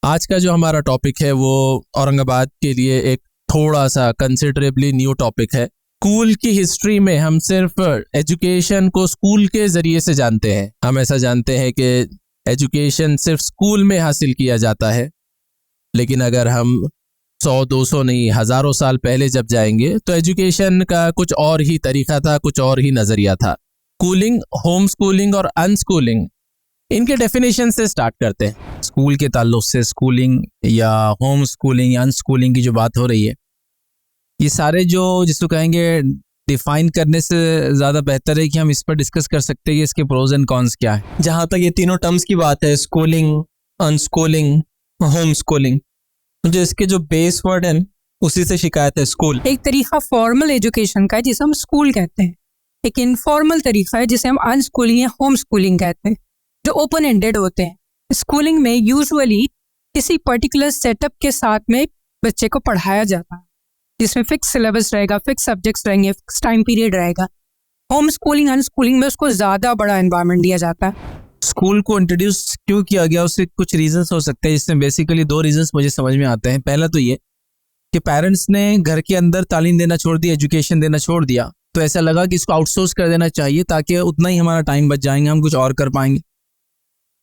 आज का जो हमारा टॉपिक है वो औरंगाबाद के लिए एक थोड़ा सा कंसिडरेबली न्यू टॉपिक है। स्कूल की हिस्ट्री में हम सिर्फ एजुकेशन को स्कूल के जरिए से जानते हैं। हम ऐसा जानते हैं कि एजुकेशन सिर्फ स्कूल में हासिल किया जाता है, लेकिन अगर हम 100-200 नहीं हज़ारों साल पहले जब जाएंगे तो एजुकेशन का कुछ और ही तरीका था, कुछ और ही नज़रिया था। स्कूलिंग, होम स्कूलिंग और अनस्कूलिंग, इनके डेफिनेशन से स्टार्ट करते हैं। स्कूल के ताल्लुक से स्कूलिंग या होम स्कूलिंग या अनस्कूलिंग की जो बात हो रही है, ये सारे जो जिसको कहेंगे डिफाइन करने से ज़्यादा बेहतर है कि हम इस पर डिस्कस कर सकते हैं कि इसके प्रोज एंड कॉन्स क्या है। जहाँ तक ये तीनों टर्म्स की बात है, स्कूलिंग, अनस्कूलिंग, होम स्कूलिंग, जो इसके जो बेस वर्ड है उसी से शिकायत है। स्कूल एक तरीका फॉर्मल एजुकेशन का है जिसे हम स्कूल कहते हैं, एक इनफॉर्मल तरीका है जिसे हम अनस्कूलिंग या होम स्कूलिंग कहते हैं, जो ओपन एंडेड होते हैं। स्कूलिंग में यूजुअली किसी पर्टिकुलर सेटअप के साथ में बच्चे को पढ़ाया जाता है, जिसमें फिक्स सिलेबस रहेगा, फिक्स सब्जेक्ट्स रहेंगे, फिक्स टाइम पीरियड रहेगा। होम स्कूलिंग, अनस्कूलिंग में उसको ज़्यादा बड़ा एनवायरनमेंट दिया जाता है। स्कूल को इंट्रोड्यूस क्यों किया गया, उससे कुछ रीजंस हो सकते हैं, जिसमें बेसिकली 2 रीजंस मुझे समझ में आते हैं। पहला तो ये कि पेरेंट्स ने घर के अंदर तालीम देना छोड़ दिया, एजुकेशन देना छोड़ दिया, तो ऐसा लगा कि इसको आउटसोर्स कर देना चाहिए ताकि उतना ही हमारा टाइम बच जाएंगे, हम कुछ और कर पाएंगे।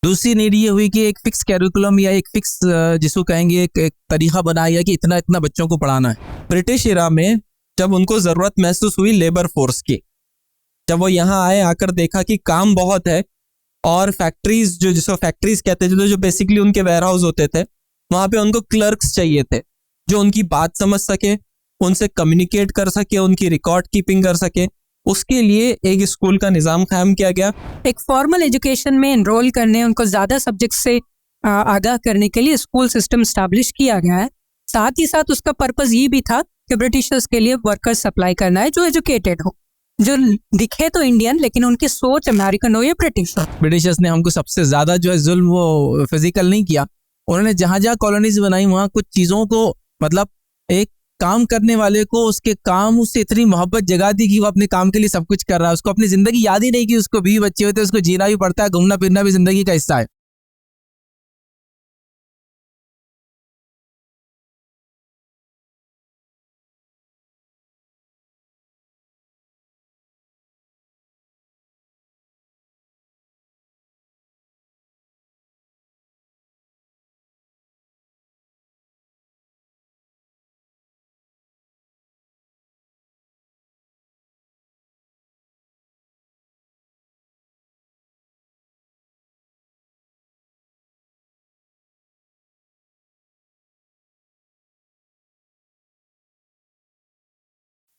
दूसरी नीड ये हुई कि एक फिक्स कैरिकुलम या एक फिक्स जिसको कहेंगे एक तरीका बनाया गया कि इतना इतना बच्चों को पढ़ाना है। ब्रिटिश इरा में जब उनको ज़रूरत महसूस हुई लेबर फोर्स की, जब वो यहाँ आए, आकर देखा कि काम बहुत है और फैक्ट्रीज, जो जिसको फैक्ट्रीज कहते थे, जो बेसिकली उनके वेयर हाउस होते थे, वहाँ पे उनको क्लर्क्स चाहिए थे जो उनकी बात समझ सके, उनसे कम्युनिकेट कर सके, उनकी रिकॉर्ड कीपिंग कर सके। उसके लिए एक स्कूल का निज़ाम कायम किया गया। एक फॉर्मल एजुकेशन में एनरोल करने, उनको ज़्यादा सब्जेक्ट से आगाह करने के लिए स्कूल सिस्टम स्टैब्लिश किया गया है। साथ ही साथ उसका पर्पस ये भी था कि ब्रिटिशर्स के लिए वर्कर्स सप्लाई करना है जो एजुकेटेड हो, जो दिखे तो इंडियन लेकिन उनकी सोच अमेरिकन हो या ब्रिटिश हो। ब्रिटिशर्स ने हमको सबसे ज़्यादा जो है जुल्म वो फिजिकल नहीं किया, उन्होंने जहाँ जहाँ कॉलोनीज बनाई वहाँ कुछ चीज़ों को, मतलब एक काम करने वाले को उसके काम उससे इतनी मोहब्बत जगा दी कि वो अपने काम के लिए सब कुछ कर रहा है। उसको अपनी जिंदगी याद ही नहीं कि उसको 20 बच्चे होते, उसको जीना भी पड़ता है, घूमना फिरना भी जिंदगी का हिस्सा है।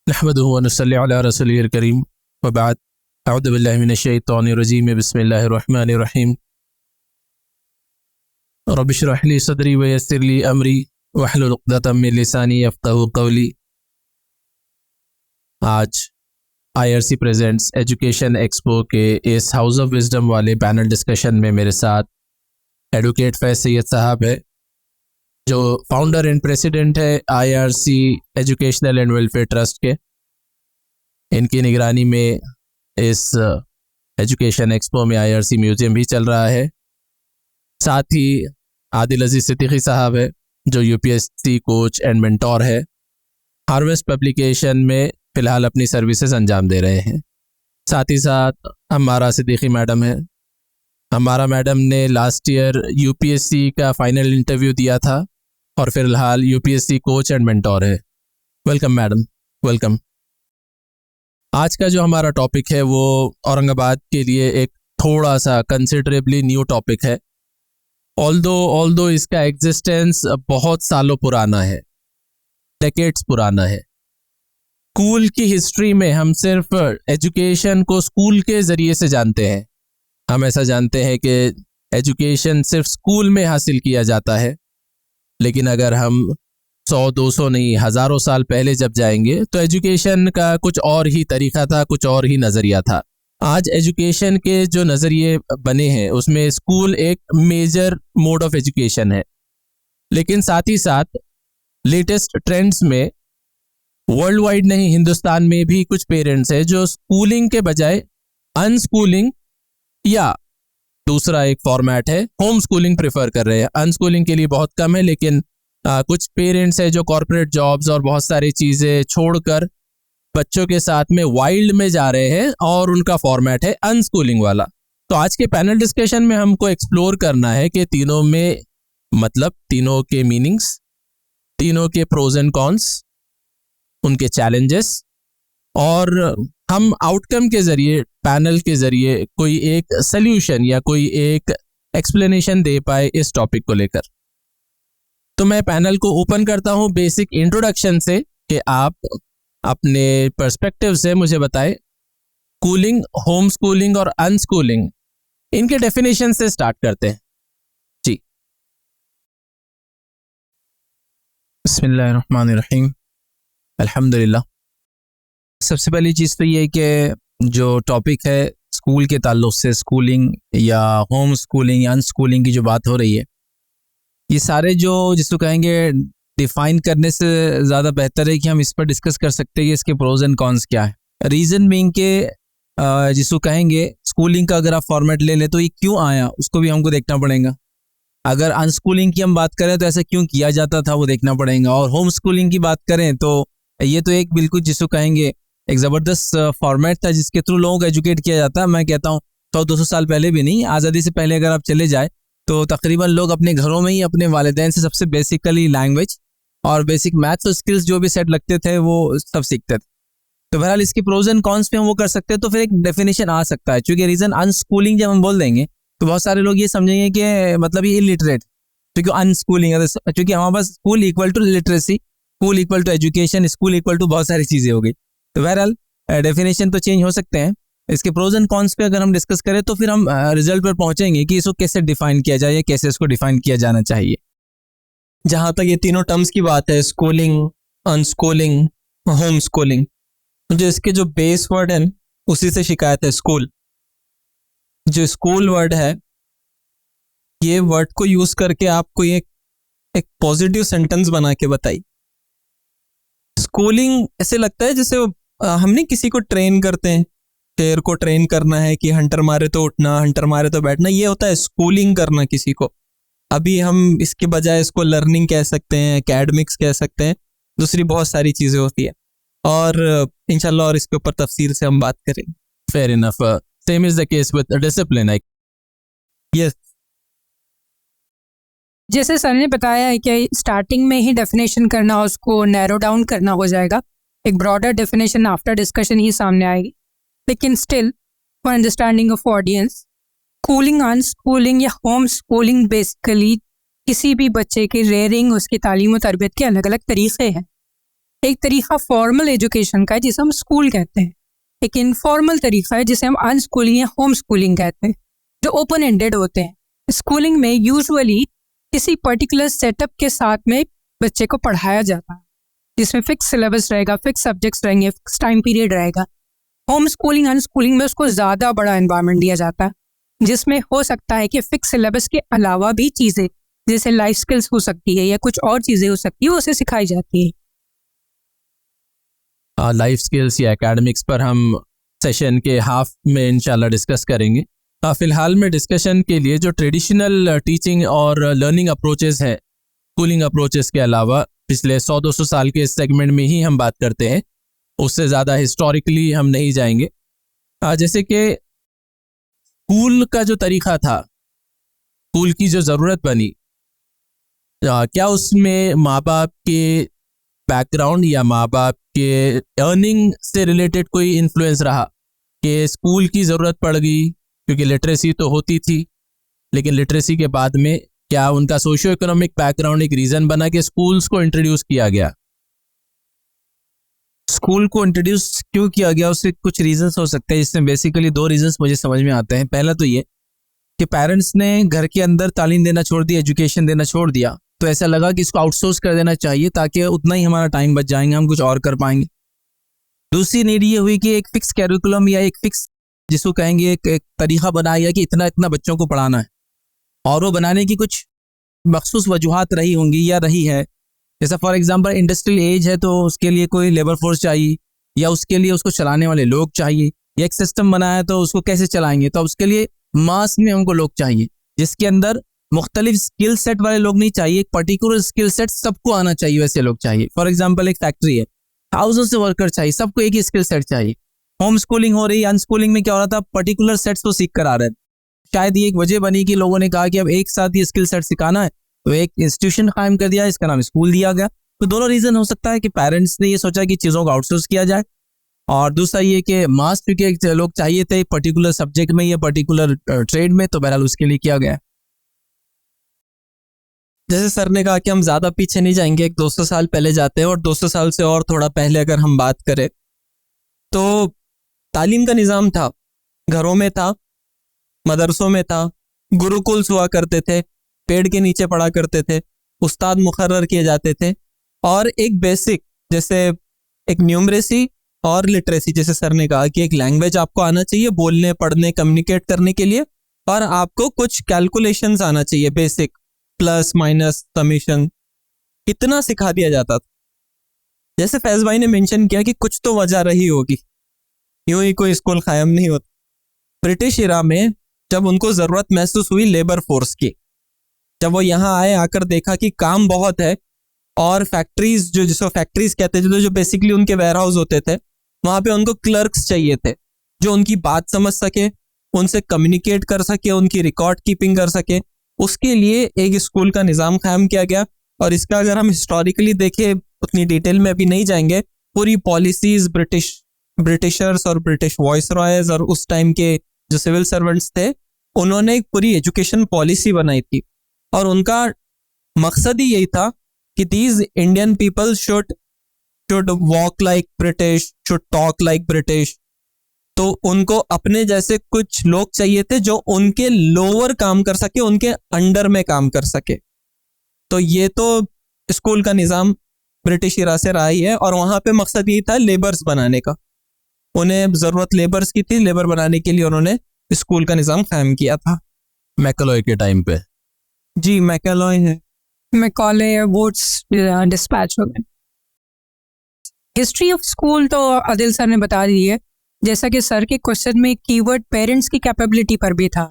नहमदुहु व नसल्ली अला रसूलिल करीम व बाद। अऊज़ु बिल्लाहि मिनश शैतानिर रजीम, बिस्मिल्लाहिर रहमानिर रहीम। रब्बि इश्रह ली सदरी व यस्सिर ली अमरी वहलुल उक़दतम मिन लिसानी यफ़क़हू क़ौली। आज IRC प्रेजेंट्स एजुकेशन एक्सपो के इस हाउस ऑफ विजडम वाले पैनल डिस्कशन में मेरे साथ एडवोकेट फैज़ सैयद साहब है, जो फाउंडर एंड प्रेसिडेंट है IRC educational and welfare trust के। इनकी निगरानी में इस एजुकेशन एक्सपो में IRC म्यूज़ियम भी चल रहा है। साथ ही आदिल अजीज़ सिद्दीकी साहब है, जो UPSC कोच एंड मेंटोर है। हार्वेस्ट पब्लिकेशन में फ़िलहाल अपनी सर्विसेज अंजाम दे रहे हैं। साथ ही साथ हमारा सिद्दीकी मैडम है। हमारा मैडम ने लास्ट ईयर UPSC का फाइनल इंटरव्यू दिया था और फिलहाल UPSC कोच एंड मेंटोर है। Welcome madam, welcome. आज का जो हमारा टॉपिक है वो औरंगाबाद के लिए एक थोड़ा सा कंसिडरेबली न्यू टॉपिक है। ऑल्दो इसका एग्जिस्टेंस बहुत सालों पुराना है, डेकेड्स पुराना है। स्कूल की हिस्ट्री में हम सिर्फ एजुकेशन को स्कूल के ज़रिए से जानते हैं। हम ऐसा जानते हैं कि एजुकेशन सिर्फ स्कूल में हासिल किया जाता है, लेकिन अगर हम 100-200 नहीं हज़ारों साल पहले जब जाएंगे तो एजुकेशन का कुछ और ही तरीका था, कुछ और ही नज़रिया था। आज एजुकेशन के जो नज़रिए बने हैं उसमें स्कूल एक मेजर मोड ऑफ एजुकेशन है, लेकिन साथ ही साथ लेटेस्ट ट्रेंड्स में वर्ल्ड वाइड नहीं, हिंदुस्तान में भी कुछ पेरेंट्स हैं जो स्कूलिंग के बजाय अनस्कूलिंग या दूसरा एक फॉर्मेट है होम स्कूलिंग प्रेफर कर रहे हैं। अनस्कूलिंग के लिए बहुत कम है, लेकिन कुछ पेरेंट्स हैं जो कॉर्पोरेट जॉब्स और बहुत सारी चीज़ें छोड़कर बच्चों के साथ में वाइल्ड में जा रहे हैं, और उनका फॉर्मेट है अनस्कूलिंग वाला। तो आज के पैनल डिस्कशन में हमको एक्सप्लोर करना है कि तीनों में मतलब तीनों के मीनिंग्स, तीनों के प्रोज एंड कॉन्स, उनके चैलेंजेस, और हम आउटकम के ज़रिए, पैनल के ज़रिए कोई एक सल्यूशन या कोई एक एक्सप्लेनेशन दे पाए इस टॉपिक को लेकर। तो मैं पैनल को ओपन करता हूं बेसिक इंट्रोडक्शन से कि आप अपने पर्सपेक्टिव से मुझे बताएं स्कूलिंग, होम स्कूलिंग और अनस्कूलिंग, इनके डेफिनेशन से स्टार्ट करते हैं। जी। बिस्मिल्लाहिर्रहमानिर्रहीम, अल्हम्दुलिल्लाह। सबसे पहली चीज़ तो ये है कि जो टॉपिक है स्कूल के ताल्लुक से, स्कूलिंग या होम स्कूलिंग या अनस्कूलिंग की जो बात हो रही है, ये सारे जो जिसको कहेंगे डिफ़ाइन करने से ज़्यादा बेहतर है कि हम इस पर डिस्कस कर सकते हैं कि इसके प्रोज एंड कॉन्स क्या है। रीज़न बीइंग के जिसको कहेंगे स्कूलिंग का अगर आप फॉर्मेट ले लें तो ये क्यों आया उसको भी हमको देखना पड़ेगा। अगर अनस्कूलिंग की हम बात करें तो ऐसा क्यों किया जाता था वो देखना पड़ेगा, और होम स्कूलिंग की बात करें तो ये तो एक बिल्कुल जिसको कहेंगे एक ज़बरदस्त फॉर्मेट था जिसके थ्रू लोगों को एजुकेट किया जाता है। मैं कहता हूँ 100-200 साल पहले भी नहीं, आज़ादी से पहले अगर आप चले जाए तो तकरीबन लोग अपने घरों में ही अपने वालिदैन से सबसे बेसिकली लैंग्वेज और बेसिक मैथ्स और स्किल्स जो भी सेट लगते थे वो सब सीखते थे। तो बहरहाल इसके प्रोज एंड कॉन्स पे हम वो कर सकते हैं, तो फिर एक डेफिनेशन आ सकता है। चूँकि रीज़न अनस्कूलिंग जब हम बोल देंगे तो बहुत सारे लोग ये समझेंगे कि मतलब ये इलिटरेट, क्योंकि अनस्कूलिंग है, क्योंकि हमारे पास school equal to literacy, school equal to education, school equal to बहुत सारी चीज़ें हो गई। तो बहरहाल डेफिनेशन तो चेंज हो सकते हैं। इसके प्रोज एंड कॉन्स पे अगर हम डिस्कस करें तो फिर हम रिजल्ट पर पहुंचेंगे कि इसको कैसे डिफाइन किया जाए या कैसे इसको डिफाइन किया जाना चाहिए। जहाँ तक ये तीनों टर्म्स की बात है, स्कूलिंग, अनस्कूलिंग, होम स्कूलिंग, मुझे इसके जो बेस वर्ड है उसी से शिकायत है, स्कूल। जो स्कूल वर्ड है, ये वर्ड को यूज करके आपको एक पॉजिटिव सेंटेंस बना के बताई। स्कूलिंग ऐसे लगता है जैसे हमने किसी को ट्रेन करते हैं, शेर को ट्रेन करना है कि हंटर मारे तो उठना, हंटर मारे तो बैठना, ये होता है स्कूलिंग करना किसी को। अभी हम इसके बजाय इसको लर्निंग कह सकते हैं, एकेडमिक्स कह सकते हैं, दूसरी बहुत सारी चीज़ें होती है, और इंशाल्लाह और इसके ऊपर तफसील से हम बात करेंगे। Fair enough, same is the case with discipline. Yes, जैसे सर ने बताया है कि स्टार्टिंग में ही डेफिनेशन करना, उसको नैरो डाउन करना हो जाएगा, एक ब्रॉडर डेफिनेशन आफ्टर डिस्कशन ही सामने आएगी। लेकिन still for understanding of audience, schooling, unschooling या होम स्कूलिंग बेसिकली किसी भी बच्चे की रेयरिंग, उसकी तालीम और तरबियत के अलग अलग तरीक़े हैं। एक तरीक़ा फॉर्मल एजुकेशन का है जिसे हम स्कूल कहते हैं, एक इनफॉर्मल तरीक़ा है जिसे हम अनस्कूलिंग या होम स्कूलिंग कहते हैं, जो ओपन एंडेड होते हैं। स्कूलिंग में यूजुअली किसी पर्टिकुलर सेटअप के साथ में बच्चे को पढ़ाया जाता है, जिसमें फिक्स सिलेबस रहेगा, फिक्स सब्जेक्ट्स रहेंगे, फिक्स टाइम पीरियड रहेगा। होम स्कूलिंग, अनस्कूलिंग में उसको ज़्यादा बड़ा एनवायरनमेंट दिया जाता है, जिसमें हो सकता है कि फिक्स सिलेबस के अलावा भी चीज़ें जैसे लाइफ स्किल्स हो सकती है या कुछ और चीज़ें हो सकती है, उसे सिखाई जाती है। लाइफ स्किल्स या एकेडमिक्स पर हम सेशन के हाफ में इंशाल्लाह डिस्कस करेंगे। फ़िलहाल में डिस्कशन के लिए जो ट्रेडिशनल टीचिंग और लर्निंग अप्रोचेस है, स्कूलिंग अप्रोचेस के अलावा पिछले 100-200 साल के इस सेगमेंट में ही हम बात करते हैं, उससे ज़्यादा हिस्टोरिकली हम नहीं जाएंगे। जैसे कि स्कूल का जो तरीक़ा था, स्कूल की जो ज़रूरत बनी, क्या उसमें माँ बाप के बैकग्राउंड या माँ बाप के अर्निंग से रिलेटेड कोई इन्फ्लुएंस रहा कि स्कूल की ज़रूरत पड़ गई? क्योंकि लिटरेसी तो होती थी, लेकिन लिटरेसी के बाद में क्या उनका सोशियो इकोनॉमिक बैकग्राउंड एक रीज़न बना कि स्कूल्स को इंट्रोड्यूस किया गया? स्कूल को इंट्रोड्यूस क्यों किया गया उससे कुछ रीजंस हो सकते हैं, जिसमें बेसिकली दो रीजंस मुझे समझ में आते हैं। पहला तो ये कि पेरेंट्स ने घर के अंदर तालीम देना छोड़ दिया, एजुकेशन देना छोड़ दिया, तो ऐसा लगा कि इसको आउटसोर्स कर देना चाहिए ताकि उतना ही हमारा टाइम बच जाएंगे, हम कुछ और कर पाएंगे। दूसरी नीड ये हुई कि एक फिक्स कैरिकुलम या एक फिक्स जिसको कहेंगे एक तरीक़ा बनाया गया कि इतना इतना बच्चों को पढ़ाना है, और वो बनाने की कुछ मखसूस वजूहात रही होंगी या रही है। जैसा फॉर एग्जांपल इंडस्ट्रियल एज है तो उसके लिए कोई लेबर फोर्स चाहिए, या उसके लिए उसको चलाने वाले लोग चाहिए, या एक सिस्टम बनाया तो उसको कैसे चलाएंगे, तो उसके लिए मास में हमको लोग चाहिए, जिसके अंदर मुख्तलिफ स्किल सेट वाले लोग नहीं चाहिए, एक पर्टिकुलर स्किल सेट सबको आना चाहिए, वैसे लोग चाहिए। फॉर एग्जाम्पल एक फैक्ट्री है, थाउजेंड से वर्कर चाहिए, सबको एक ही स्किल सेट चाहिए। होम स्कूलिंग हो रही है, अनस्कूलिंग में क्या हो रहा था, पर्टिकुलर सेट्स को सीख कर आ रहे थे। शायद ये एक वजह बनी कि लोगों ने कहा कि अब एक साथ ये स्किल सेट सिखाना है, तो एक इंस्टीट्यूशन कायम कर दिया, इसका नाम स्कूल दिया गया। तो दोनों रीजन हो सकता है कि पेरेंट्स ने ये सोचा कि चीज़ों को आउटसोर्स किया जाए, और दूसरा ये कि मास क्योंकि लोग चाहिए थे पर्टिकुलर सब्जेक्ट में या पर्टिकुलर ट्रेड में, तो बहरहाल उसके लिए किया गया। जैसे सर ने कहा कि हम ज़्यादा पीछे नहीं जाएंगे, एक 200 साल पहले जाते हैं, और 200 साल से और थोड़ा पहले अगर हम बात करें तो तालीम का निज़ाम था, घरों में था, मदरसों में था, गुरुकुल्स हुआ करते थे, पेड़ के नीचे पढ़ा करते थे, उस्ताद मुकर्रर किए जाते थे, और एक बेसिक जैसे एक न्यूमरेसी और लिटरेसी, जैसे सर ने कहा कि एक लैंग्वेज आपको आना चाहिए बोलने, पढ़ने, कम्युनिकेट करने के लिए, और आपको कुछ कैलकुलेशंस आना चाहिए, बेसिक प्लस माइनस समीशन, इतना सिखा दिया जाता था। जैसे फैज भाई ने मेंशन किया कि कुछ तो वजह रही होगी, यूं ही कोई स्कूल कायम नहीं होता। ब्रिटिश इरा में जब उनको ज़रूरत महसूस हुई लेबर फोर्स की, जब वो यहाँ आए, आकर देखा कि काम बहुत है, और फैक्ट्रीज जिसको फैक्ट्रीज कहते थे, जो बेसिकली उनके वेयर हाउस होते थे, वहाँ पे उनको क्लर्क्स चाहिए थे जो उनकी बात समझ सके, उनसे कम्युनिकेट कर सके, उनकी रिकॉर्ड कीपिंग कर सके। उसके लिए एक स्कूल का निज़ाम कायम किया गया, और इसका अगर हम हिस्टोरिकली देखें, उतनी डिटेल में अभी नहीं जाएंगे, पूरी पॉलिसीज ब्रिटिशर्स और ब्रिटिश वॉइस रॉयर्स और उस टाइम के जो सिविल सर्वेंट्स थे, उन्होंने एक पूरी एजुकेशन पॉलिसी बनाई थी, और उनका मकसद ही यही था कि these Indian people should walk like British, should talk like British. तो उनको अपने जैसे कुछ लोग चाहिए थे जो उनके लोअर काम कर सके, उनके अंडर में काम कर सके। तो ये तो स्कूल का निज़ाम ब्रिटिश इरा से रहा ही है, और वहाँ पे मकसद यही था लेबर्स बनाने का, उन्हें ज़रूरत लेबर्स की थी, लेबर बनाने के लिए उन्होंने स्कूल का निज़ाम कायम किया था। मैकलॉय के टाइम पे। जी, मैकलॉय है। मैकॉले वोट्स डिस्पैच हो गए। हिस्ट्री ऑफ स्कूल तो आदिल सर ने बता दी है। जैसा कि सर के क्वेश्चन में कीवर्ड पेरेंट्स की कैपेबिलिटी पर भी था,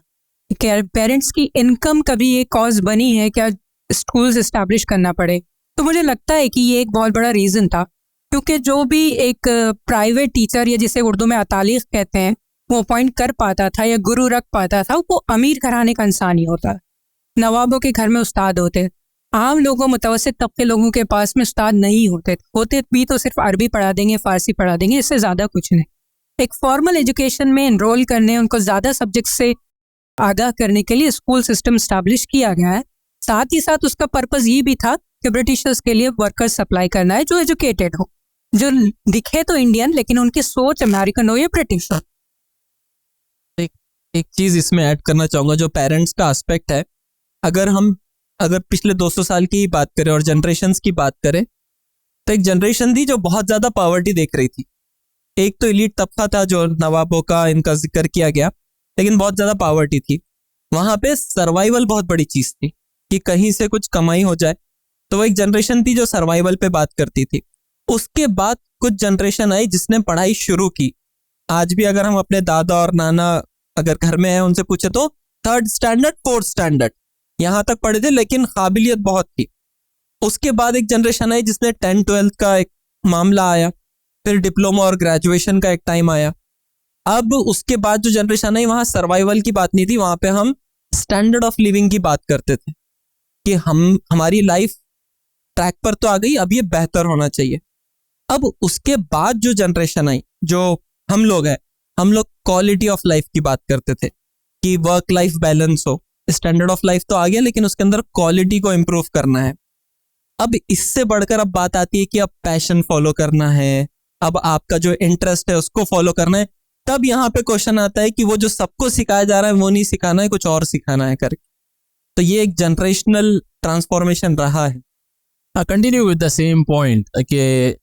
क्या पेरेंट्स की इनकम कभी ये कॉज बनी है क्या स्कूल्स इस्टेब्लिश करना पड़े? तो मुझे लगता है कि ये एक बहुत बड़ा रीज़न था, क्योंकि जो भी एक प्राइवेट टीचर या जिसे उर्दू में अतालिक कहते हैं वो अपॉइंट कर पाता था या गुरु रख पाता था, वो अमीर घराने का इंसान ही होता। नवाबों के घर में उस्ताद होते, आम लोगों, मुतवस्सित तबके लोगों के पास में उस्ताद नहीं होते भी तो सिर्फ अरबी पढ़ा देंगे, फ़ारसी पढ़ा देंगे, इससे ज़्यादा कुछ नहीं। एक फॉर्मल एजुकेशन में इनरोल करने, उनको ज़्यादा सब्जेक्ट से आगाह करने के लिए स्कूल सिस्टम इस्टेब्लिश किया गया है। साथ ही साथ उसका पर्पज़ ये भी था कि ब्रिटिशर्स के लिए वर्कर्स सप्लाई करना है जो एजुकेटेड हो, जो दिखे तो इंडियन लेकिन उनकी सोच अमेरिकन हो या ब्रिटिश हो। एक चीज़ इसमें ऐड करना चाहूँगा, जो पेरेंट्स का एस्पेक्ट है, अगर पिछले 200 साल की बात करें और जनरेशन्स की बात करें, तो एक जनरेशन थी जो बहुत ज़्यादा पॉवर्टी देख रही थी। एक तो एलीट तबका था जो नवाबों का, इनका जिक्र किया गया, लेकिन बहुत ज़्यादा पॉवर्टी थी। वहाँ पे सर्वाइवल बहुत बड़ी चीज़ थी कि कहीं से कुछ कमाई हो जाए, तो वो एक जनरेशन थी जो सर्वाइवल पे बात करती थी। उसके बाद कुछ जनरेशन आई जिसने पढ़ाई शुरू की। आज भी अगर हम अपने दादा और नाना अगर घर में हैं, उनसे पूछे तो 3rd स्टैंडर्ड 4th स्टैंडर्ड यहाँ तक पढ़े थे, लेकिन काबिलियत बहुत थी। उसके बाद एक जनरेशन आई जिसने 10th-12th का एक मामला आया, फिर डिप्लोमा और ग्रेजुएशन का एक टाइम आया। अब उसके बाद जो जनरेशन आई, वहाँ सर्वाइवल की बात नहीं थी, वहाँ पे हम स्टैंडर्ड ऑफ लिविंग की बात करते थे कि हमारी लाइफ ट्रैक पर तो आ गई, अब ये बेहतर होना चाहिए। अब उसके बाद जो जनरेशन आई, जो हम लोग हैं, हम लोग क्वालिटी ऑफ लाइफ की बात करते थे कि वर्क लाइफ बैलेंस हो। स्टैंडर्ड ऑफ लाइफ तो आ गया, लेकिन उसके अंदर क्वालिटी को इम्प्रूव करना है। अब इससे बढ़कर अब बात आती है कि अब पैशन फॉलो करना है, अब आपका जो इंटरेस्ट है उसको फॉलो करना है। तब यहाँ पे क्वेश्चन आता है कि वो जो सबको सिखाया जा रहा है वो नहीं सिखाना है, कुछ और सिखाना है करके। तो ये एक जनरेशनल ट्रांसफॉर्मेशन रहा है। Continue with the same point कि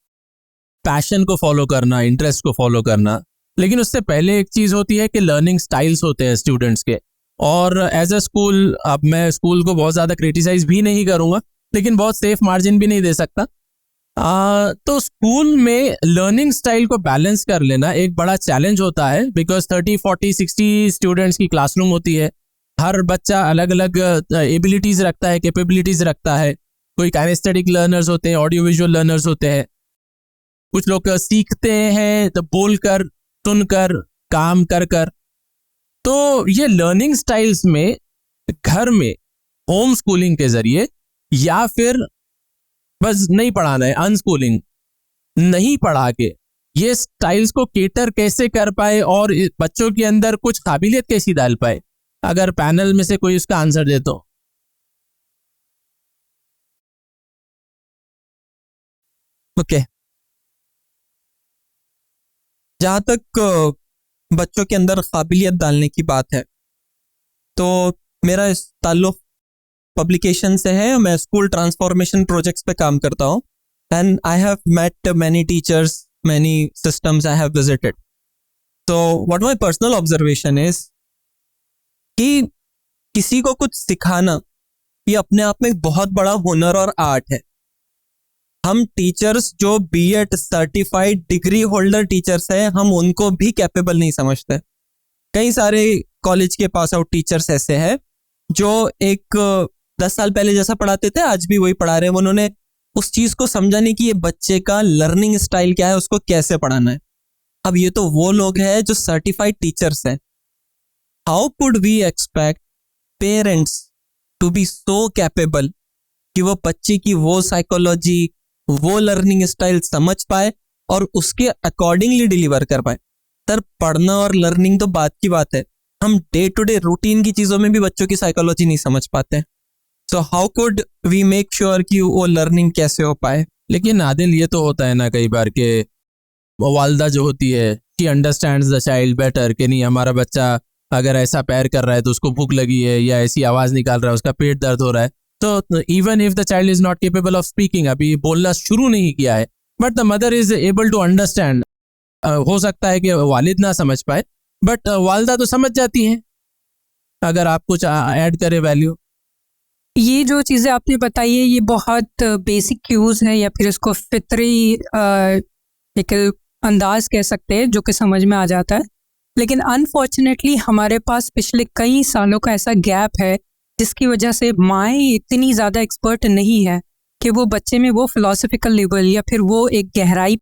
पैशन को फॉलो करना, इंटरेस्ट को फॉलो करना, लेकिन उससे पहले एक चीज़ होती है कि लर्निंग स्टाइल्स होते हैं स्टूडेंट्स के। और एज अ स्कूल, अब मैं स्कूल को बहुत ज़्यादा क्रिटिसाइज भी नहीं करूँगा, लेकिन बहुत सेफ मार्जिन भी नहीं दे सकता तो स्कूल में लर्निंग स्टाइल को बैलेंस कर लेना एक बड़ा चैलेंज होता है, बिकॉज 30, 40, 60 स्टूडेंट्स की क्लासरूम होती है। हर बच्चा अलग अलग एबिलिटीज़ रखता है, कैपेबिलिटीज़ रखता है। कोई काइनेस्थेटिक लर्नर्स होते हैं, ऑडियो विजुअल लर्नर्स होते हैं। कुछ लोग सीखते हैं तो बोलकर, सुनकर, काम कर कर। तो ये लर्निंग स्टाइल्स में घर में होम स्कूलिंग के जरिए या फिर बस नहीं पढ़ाना है, अनस्कूलिंग नहीं पढ़ा के ये स्टाइल्स को केटर कैसे कर पाए और बच्चों के अंदर कुछ काबिलियत कैसी डाल पाए, अगर पैनल में से कोई उसका आंसर दे तो। ओके, जहाँ तक बच्चों के अंदर काबिलियत डालने की बात है, तो मेरा इस ताल्लुक पब्लिकेशन से है। मैं स्कूल ट्रांसफॉर्मेशन प्रोजेक्ट्स पे काम करता हूँ and I have met many teachers, many systems I have visited. तो what my personal observation is कि किसी को कुछ सिखाना ये अपने आप में एक बहुत बड़ा हुनर और आर्ट है। हम टीचर्स जो BEd certified degree holder teachers हैं, हम उनको भी कैपेबल नहीं समझते। कई सारे कॉलेज के पास आउट टीचर्स ऐसे हैं जो एक 10 साल पहले जैसा पढ़ाते थे आज भी वही पढ़ा रहे हैं। उन्होंने उस चीज़ को समझा नहीं कि ये बच्चे का लर्निंग स्टाइल क्या है, उसको कैसे पढ़ाना है। अब ये तो वो लोग हैं जो सर्टिफाइड टीचर्स हैं। How could we expect parents to be so capable कि वो बच्चे की वो साइकोलॉजी, वो लर्निंग स्टाइल समझ पाए और उसके अकॉर्डिंगली डिलीवर कर पाए। सर, पढ़ना और लर्निंग तो बात की बात है, हम डे टू डे रूटीन की चीज़ों में भी बच्चों की साइकोलॉजी नहीं समझ पाते। So how could we make sure कि वो लर्निंग कैसे हो पाए। लेकिन आदिल, ये तो होता है ना कई बार के वालदा जो होती है she understands the child better, कि नहीं हमारा बच्चा अगर ऐसा पैर कर रहा है तो उसको भूख लगी है, या ऐसी आवाज़ निकाल रहा है, उसका पेट दर्द हो रहा है। तो even if the child is not capable of speaking, अभी बोलना शुरू नहीं किया है, but the mother is able to understand. हो सकता है कि वालिद ना समझ पाए, बट वालदा तो समझ जाती हैं। अगर आप कुछ ऐड करें वैल्यू। ये जो चीज़ें आपने बताई है ये बहुत बेसिक क्यूज़ है, या फिर इसको फितरी एक अंदाज कह सकते हैं जो कि समझ में आ जाता है। लेकिन अनफॉर्चुनेटली हमारे पास पिछले कई सालों का ऐसा गैप है जिसकी वजह से माएँ इतनी ज़्यादा एक्सपर्ट नहीं है कि वो बच्चे में वो फिलोसफिकल लेवल या फिर वो एक गहराई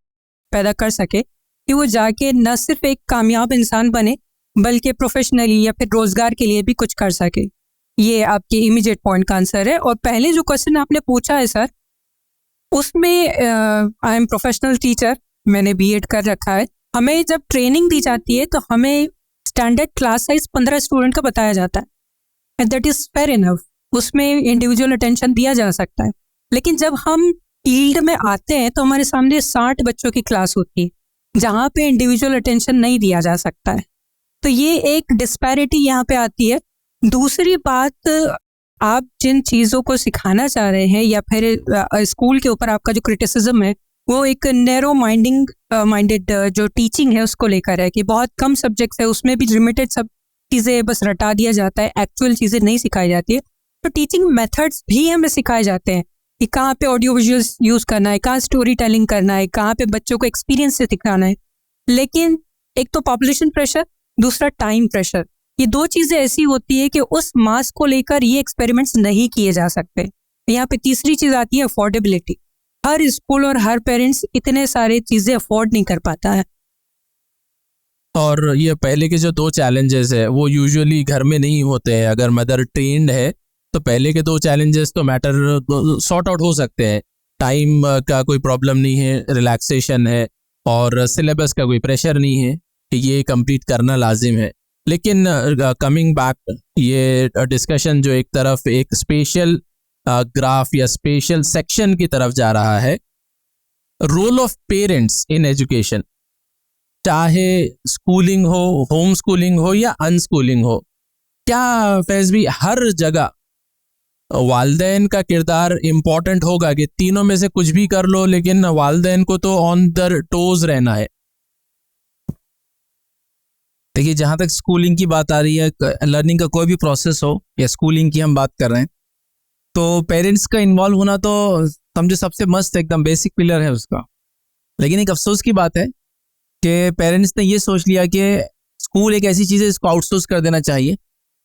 पैदा कर सके कि वो जाके न सिर्फ एक कामयाब इंसान बने बल्कि प्रोफेशनली या फिर रोज़गार के लिए भी कुछ कर सके। ये आपके इमीडिएट पॉइंट का आंसर है। और पहले जो क्वेश्चन आपने पूछा है सर, उसमें आई एम प्रोफेशनल टीचर, मैंने बीएड कर रखा है। हमें जब ट्रेनिंग दी जाती है तो हमें स्टैंडर्ड क्लास साइज 15 स्टूडेंट का बताया जाता है and that is fair enough. उसमें इंडिविजुअल अटेंशन दिया जा सकता है। लेकिन जब हम फील्ड में आते हैं तो हमारे सामने 60 बच्चों की क्लास होती है जहाँ पे इंडिविजुअल अटेंशन नहीं दिया जा सकता है। तो ये एक डिस्पैरिटी यहाँ पे आती है। दूसरी बात, आप जिन चीज़ों को सिखाना चाह रहे हैं या फिर स्कूल के ऊपर आपका जो क्रिटिसिज्म है वो एक नैरो माइंडेड जो टीचिंग है उसको लेकर है कि बहुत कम सब्जेक्ट्स है, उसमें भी लिमिटेड सब चीज़ें बस रटा दिया जाता है, एक्चुअल चीज़ें नहीं सिखाई जाती है। तो टीचिंग मेथड्स भी हमें सिखाए जाते हैं कि कहाँ पे ऑडियो विजुअल्स यूज़ करना है, कहाँ स्टोरी टेलिंग करना है, कहाँ पे बच्चों को एक्सपीरियंस से सिखाना है। लेकिन एक तो पॉपुलेशन प्रेशर, दूसरा टाइम प्रेशर, ये दो चीज़ें ऐसी होती है कि उस मास को लेकर ये एक्सपेरिमेंट्स नहीं किए जा सकते। यहाँ पे तीसरी चीज़ आती है अफोर्डेबिलिटी। हर स्कूल और हर पेरेंट्स इतने सारे चीज़ें अफोर्ड नहीं कर पाता है। और ये पहले के जो 2 चैलेंजेस है वो यूजुअली घर में नहीं होते हैं। अगर मदर ट्रेंड है तो पहले के 2 चैलेंजेस तो मैटर सॉर्ट आउट हो सकते हैं। टाइम का कोई प्रॉब्लम नहीं है, रिलैक्सेशन है, और सिलेबस का कोई प्रेशर नहीं है कि ये कंप्लीट करना लाजिम है। लेकिन कमिंग बैक, ये डिस्कशन जो एक तरफ एक स्पेशल ग्राफ या स्पेशल सेक्शन की तरफ जा रहा है, role of parents in education, चाहे स्कूलिंग हो, होम स्कूलिंग हो या अनस्कूलिंग हो, क्या फैज़ भी हर जगह वालदैन का किरदार इम्पॉर्टेंट होगा कि तीनों में से कुछ भी कर लो लेकिन वालदैन को तो ऑन द टोज रहना है? देखिए, जहाँ तक स्कूलिंग की बात आ रही है, लर्निंग का कोई भी प्रोसेस हो या स्कूलिंग की हम बात कर रहे हैं, तो पेरेंट्स का इन्वॉल्व होना तो समझो सबसे मस्त एकदम बेसिक पिलर है उसका। लेकिन एक अफसोस की बात है कि पेरेंट्स ने ये सोच लिया कि स्कूल एक ऐसी चीज़ है इसको आउटसोर्स कर देना चाहिए।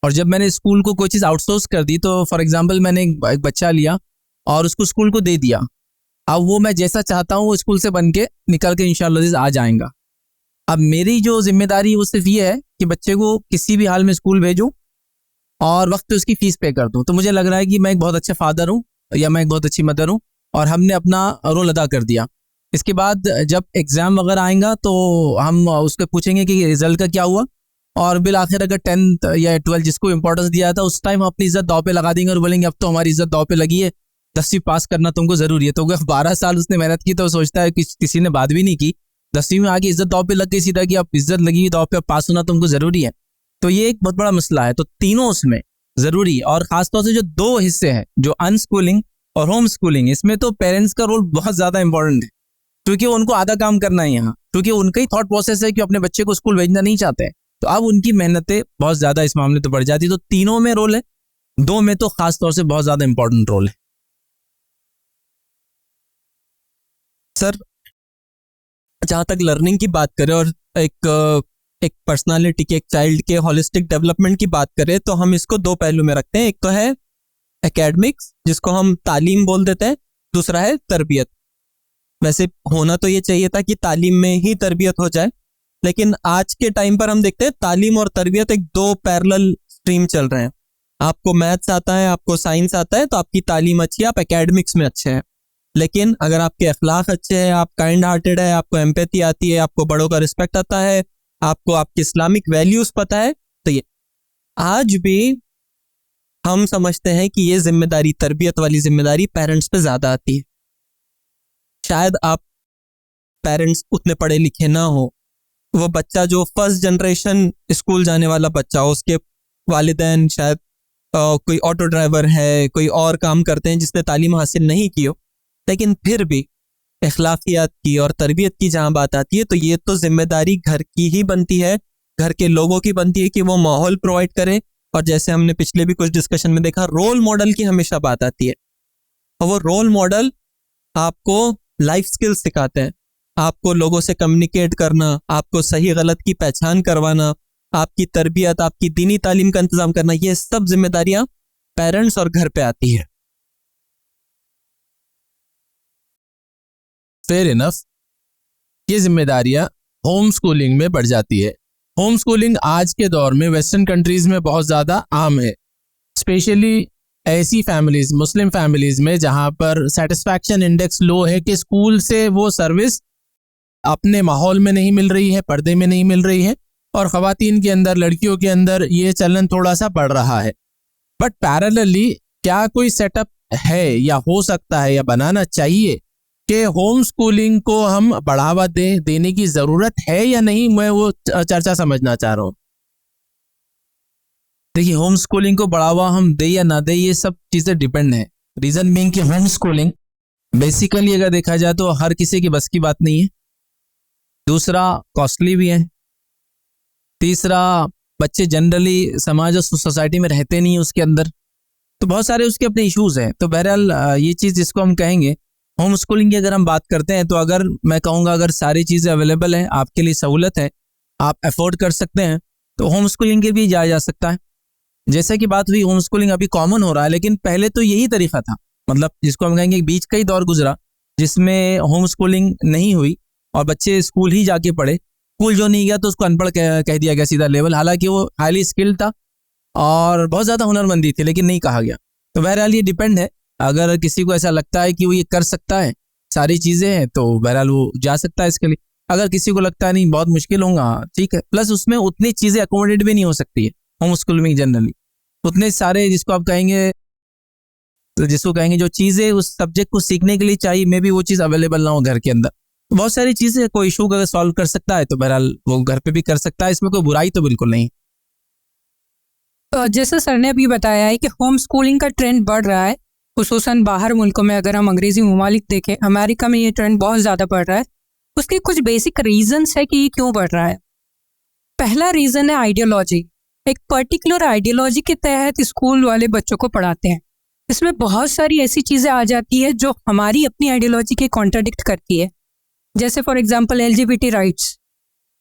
और जब मैंने स्कूल को कोई चीज़ आउटसोर्स कर दी तो फॉर एग्जांपल मैंने एक बच्चा लिया और उसको स्कूल को दे दिया। अब वो मैं जैसा चाहता हूँ वो स्कूल से बन के निकल के इंशाल्लाह आ जाएगा। अब मेरी जो जिम्मेदारी है वो सिर्फ ये है कि बच्चे को किसी भी हाल में स्कूल भेजूँ और वक्त पे उसकी फ़ीस पे कर दूँ। तो मुझे लग रहा है कि मैं एक बहुत अच्छा फादर हूँ या मैं एक बहुत अच्छी मदर हूँ और हमने अपना रोल अदा कर दिया। इसके बाद जब एग्ज़ाम वगैरह आएगा तो हम उसको पूछेंगे कि रिज़ल्ट का क्या हुआ, और बिल आखिर अगर 10th या 12th जिसको इंपॉर्टेंस दिया था उस टाइम हम अपनी इज्जत दाव पे लगा देंगे और बोलेंगे अब तो हमारी इज्जत दाव पे लगी है, 10वीं पास करना तुमको ज़रूरी है। तो अगर 12 साल उसने मेहनत की तो सोचता है कि किसी ने बात भी नहीं की, 10वीं में आगे इज्जत दाव पे लग गई सीधा कि अब इज्जत लगी हुई दाव पे, अब पास होना तुमको ज़रूरी है। तो ये एक बहुत बड़ा मसला है। तो तीनों उसमें ज़रूरी, और ख़ासतौर से जो दो हिस्से हैं जो अनस्कूलिंग और होम स्कूलिंग, इसमें तो पेरेंट्स का रोल बहुत ज़्यादा इंपॉर्टेंट है, क्योंकि उनको आधा काम करना है यहाँ, क्योंकि उनका ही थॉट प्रोसेस है कि अपने बच्चे को स्कूल भेजना नहीं चाहते हैं। तो अब उनकी मेहनतें बहुत ज़्यादा इस मामले तो बढ़ जाती है। तो तीनों में रोल है, दो में तो खास तौर से बहुत ज़्यादा इंपॉर्टेंट रोल है। सर, जहाँ तक लर्निंग की बात करें और एक पर्सनालिटी के, एक चाइल्ड के होलिस्टिक डेवलपमेंट की बात करें तो हम इसको दो पहलू में रखते हैं। एक तो है एकेडमिक्स जिसको हम तालीम बोल देते हैं, दूसरा है तरबियत। वैसे होना तो ये चाहिए था कि तालीम में ही तरबियत हो जाए, लेकिन आज के टाइम पर हम देखते हैं तालीम और तरबियत एक दो पैरेलल स्ट्रीम चल रहे हैं। आपको मैथ्स आता है, आपको साइंस आता है तो आपकी तालीम अच्छी है, आप एकेडमिक्स में अच्छे हैं। लेकिन अगर आपके अखलाक अच्छे हैं, आप काइंड हार्टेड है, आपको एम्पैथी आती है, आपको बड़ों का रिस्पेक्ट आता है, आपको आपकी इस्लामिक वैल्यूज पता है, तो ये आज भी हम समझते हैं कि ये जिम्मेदारी, तरबियत वाली जिम्मेदारी पेरेंट्स पे ज्यादा आती है। शायद आप पेरेंट्स उतने पढ़े लिखे ना हो, वो बच्चा जो फर्स्ट जनरेशन स्कूल जाने वाला बच्चा हो, उसके वालिदैन शायद कोई ऑटो ड्राइवर है, कोई और काम करते हैं जिसने तालीम हासिल नहीं की हो, लेकिन फिर भी अखलाकियात की और तरबियत की जहाँ बात आती है तो ये तो जिम्मेदारी घर की ही बनती है, घर के लोगों की बनती है कि वो माहौल प्रोवाइड करें। और जैसे हमने पिछले भी कुछ डिस्कशन में देखा, रोल मॉडल की हमेशा बात आती है, और वो रोल मॉडल आपको लाइफ स्किल्स सिखाते हैं, आपको लोगों से कम्युनिकेट करना, आपको सही गलत की पहचान करवाना, आपकी तरबियत, आपकी दीनी तालीम का इंतजाम करना, ये सब जिम्मेदारियां पेरेंट्स और घर पे आती है। फेयर इनफ, ये जिम्मेदारियां होम स्कूलिंग में बढ़ जाती है। होम स्कूलिंग आज के दौर में वेस्टर्न कंट्रीज में बहुत ज़्यादा आम है, स्पेशली ऐसी फैमिलीज, मुस्लिम फैमिलीज में जहां पर सेटिस्फैक्शन इंडेक्स लो है कि स्कूल से वो सर्विस अपने माहौल में नहीं मिल रही है, पर्दे में नहीं मिल रही है, और ख़वातीन के अंदर, लड़कियों के अंदर ये चलन थोड़ा सा बढ़ रहा है। बट पैरेलली क्या कोई सेटअप है या हो सकता है या बनाना चाहिए कि होम स्कूलिंग को हम बढ़ावा देने की ज़रूरत है या नहीं? मैं वो चर्चा समझना चाह रहा हूँ। देखिए, होम स्कूलिंग को बढ़ावा हम दे या ना दे, ये सब चीज़ें डिपेंड है। रीज़न बीइंग कि होम स्कूलिंग बेसिकली अगर देखा जाए तो हर किसी की बस की बात नहीं है, दूसरा कॉस्टली भी है, तीसरा बच्चे जनरली समाज और सोसाइटी में रहते नहीं उसके अंदर, तो बहुत सारे उसके अपने इश्यूज़ हैं। तो बहरहाल ये चीज़ जिसको हम कहेंगे होम स्कूलिंग की अगर हम बात करते हैं तो अगर मैं कहूँगा अगर सारी चीज़ें अवेलेबल हैं, आपके लिए सहूलत है, आप अफोर्ड कर सकते हैं, तो होम स्कूलिंग के भी जाया जा सकता है। जैसे कि बात हुई, होम स्कूलिंग अभी कॉमन हो रहा है, लेकिन पहले तो यही तरीका था, मतलब जिसको हम कहेंगे बीच का ही दौर गुजरा जिसमें होम स्कूलिंग नहीं हुई और बच्चे स्कूल ही जाके पढ़े। स्कूल जो नहीं गया तो उसको अनपढ़ कह दिया गया सीधा लेवल, हालांकि वो हाईली स्किल्ड था और बहुत ज़्यादा हुनरमंदी थी, लेकिन नहीं कहा गया। तो बहरहाल ये डिपेंड है, अगर किसी को ऐसा लगता है कि वो ये कर सकता है, सारी चीज़ें हैं, तो बहरहाल वो जा सकता है इसके लिए। अगर किसी को लगता है नहीं बहुत मुश्किल होगा, ठीक है। प्लस उसमें उतनी चीज़ें अकोमोडेट भी नहीं हो सकती है होम स्कूल में जनरली, उतने सारे जिसको आप कहेंगे, तो जिसको कहेंगे जो चीज़ें उस सब्जेक्ट को सीखने के लिए चाहिए, मे बी वो चीज़ अवेलेबल ना हो घर के अंदर। तो बहुत सारी चीज़ें, कोई इशू अगर सॉल्व कर सकता है तो बहरहाल वो घर पे भी कर सकता है, इसमें कोई बुराई तो बिल्कुल नहीं। जैसे सर ने अभी बताया है कि होम स्कूलिंग का ट्रेंड बढ़ रहा है, खुसूसन बाहर मुल्कों में। अगर हम अंग्रेजी ममालिक देखें, अमेरिका में ये ट्रेंड बहुत ज़्यादा बढ़ रहा है। उसके कुछ बेसिक रीजंस है कि ये क्यों बढ़ रहा है। पहला रीज़न है आइडियोलॉजी। एक पर्टिकुलर आइडियोलॉजी के तहत स्कूल वाले बच्चों को पढ़ाते हैं। इसमें बहुत सारी ऐसी चीज़ें आ जाती है जो हमारी अपनी आइडियोलॉजी के कॉन्ट्राडिक्ट करती है, जैसे for example LGBT rights,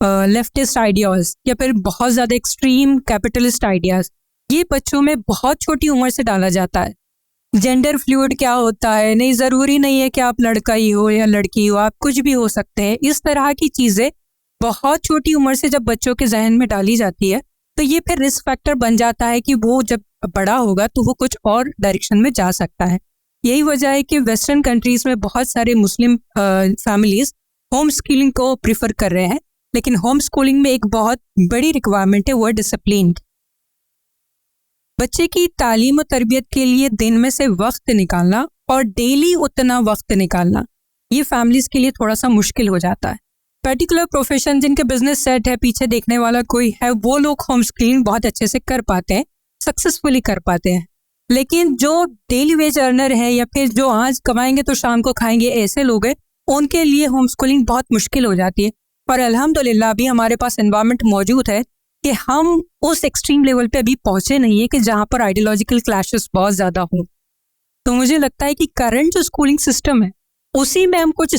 leftist ideas या फिर बहुत ज़्यादा एक्सट्रीम कैपिटलिस्ट आइडियाज। ये बच्चों में बहुत छोटी उम्र से डाला जाता है। जेंडर फ्लूइड क्या होता है, नहीं ज़रूरी नहीं है कि आप लड़का ही हो या लड़की हो, आप कुछ भी हो सकते हैं। इस तरह की चीज़ें बहुत छोटी उम्र से जब बच्चों के जहन में डाली जाती है तो ये फिर रिस्क फैक्टर बन जाता है कि वो जब बड़ा होगा तो वो कुछ और डायरेक्शन में जा सकता है। यही वजह है कि वेस्टर्न कंट्रीज में बहुत सारे मुस्लिम फैमिलीज होम स्कूलिंग को प्रिफर कर रहे हैं, लेकिन होम स्कूलिंग में एक बहुत बड़ी रिक्वायरमेंट है, वो है डिसिप्लिन। बच्चे की तालीम और तरबियत के लिए दिन में से वक्त निकालना और डेली उतना वक्त निकालना ये फैमिलीज के लिए थोड़ा सा मुश्किल हो जाता है। पर्टिकुलर प्रोफेशन जिनके बिजनेस सेट है, पीछे देखने वाला कोई है, वो लोग होम स्कूलिंग बहुत अच्छे से कर पाते हैं, सक्सेसफुली कर पाते हैं। लेकिन जो डेली वेज अर्नर है या फिर जो आज कमाएंगे तो शाम को खाएंगे, ऐसे लोग हैं, उनके लिए होम स्कूलिंग बहुत मुश्किल हो जाती है। और अल्हम्दुलिल्लाह अभी हमारे पास एनवायरनमेंट मौजूद है कि हम उस एक्सट्रीम लेवल पे अभी पहुंचे नहीं है कि जहाँ पर आइडियोलॉजिकल क्लैशेस बहुत ज़्यादा हों। तो मुझे लगता है कि करंट जो स्कूलिंग सिस्टम है उसी में हम कुछ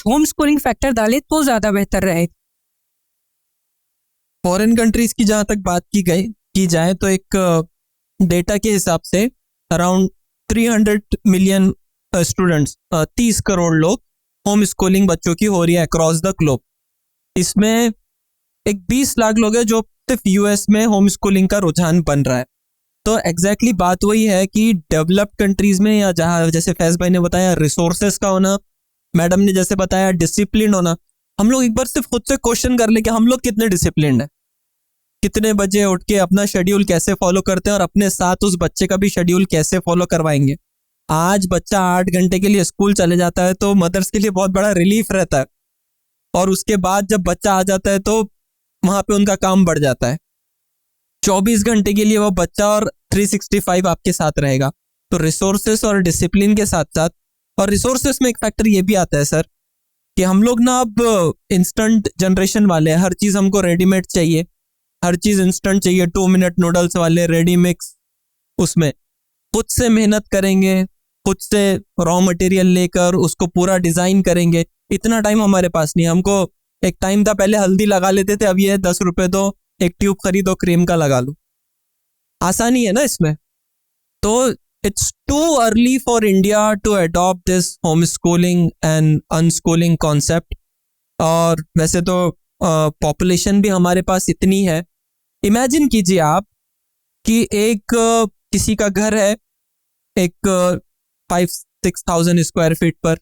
होम स्कूलिंग फैक्टर डालें तो ज़्यादा बेहतर रहे। फॉरेन कंट्रीज की जहाँ तक बात की जाए तो एक डेटा के हिसाब से अराउंड 300 मिलियन स्टूडेंट्स, 30 करोड़ लोग होम स्कूलिंग बच्चों की हो रही है अक्रॉस द ग्लोब। इसमें एक 20 लाख लोग हैं जो सिर्फ यूएस में होम स्कूलिंग का रुझान बन रहा है। तो एग्जैक्टली बात वही है कि डेवलप्ड कंट्रीज में, या जहाँ जैसे फैज भाई ने बताया रिसोर्सेस का होना, मैडम ने जैसे बताया डिसिप्लिन होना, हम लोग एक बार सिर्फ खुद से क्वेश्चन कर ले कि हम लोग कितने डिसिप्लिन्ड हैं, कितने बजे उठ के अपना शेड्यूल कैसे फॉलो करते हैं और अपने साथ उस बच्चे का भी शेड्यूल कैसे फॉलो करवाएंगे। आज बच्चा 8 घंटे के लिए स्कूल चले जाता है तो मदर्स के लिए बहुत बड़ा रिलीफ रहता है, और उसके बाद जब बच्चा आ जाता है तो वहाँ पे उनका काम बढ़ जाता है। 24 घंटे के लिए वो बच्चा और 365 आपके साथ रहेगा। तो रिसोर्सेस और डिसिप्लिन के साथ साथ, और रिसोर्सेस में एक फैक्टर ये भी आता है सर कि हम लोग ना अब इंस्टेंट जनरेशन वाले हैं, हर चीज़ हमको रेडीमेड चाहिए, हर चीज़ इंस्टेंट चाहिए, 2 मिनट नूडल्स वाले रेडी मिक्स। उसमें खुद से मेहनत करेंगे, खुद से रॉ मटेरियल लेकर उसको पूरा डिज़ाइन करेंगे, इतना टाइम हमारे पास नहीं। हमको एक टाइम था पहले हल्दी लगा लेते थे, अब ये 10 रुपए दो, एक ट्यूब खरीदो, क्रीम का लगा लो। आसानी है ना इसमें। तो it's too early for India to adopt this home schooling and unschooling concept. और वैसे तो पॉपुलेशन भी हमारे पास इतनी है, इमेजिन कीजिए आप कि एक किसी का घर है एक 5-6 थाउजेंड स्क्वायर फीट पर,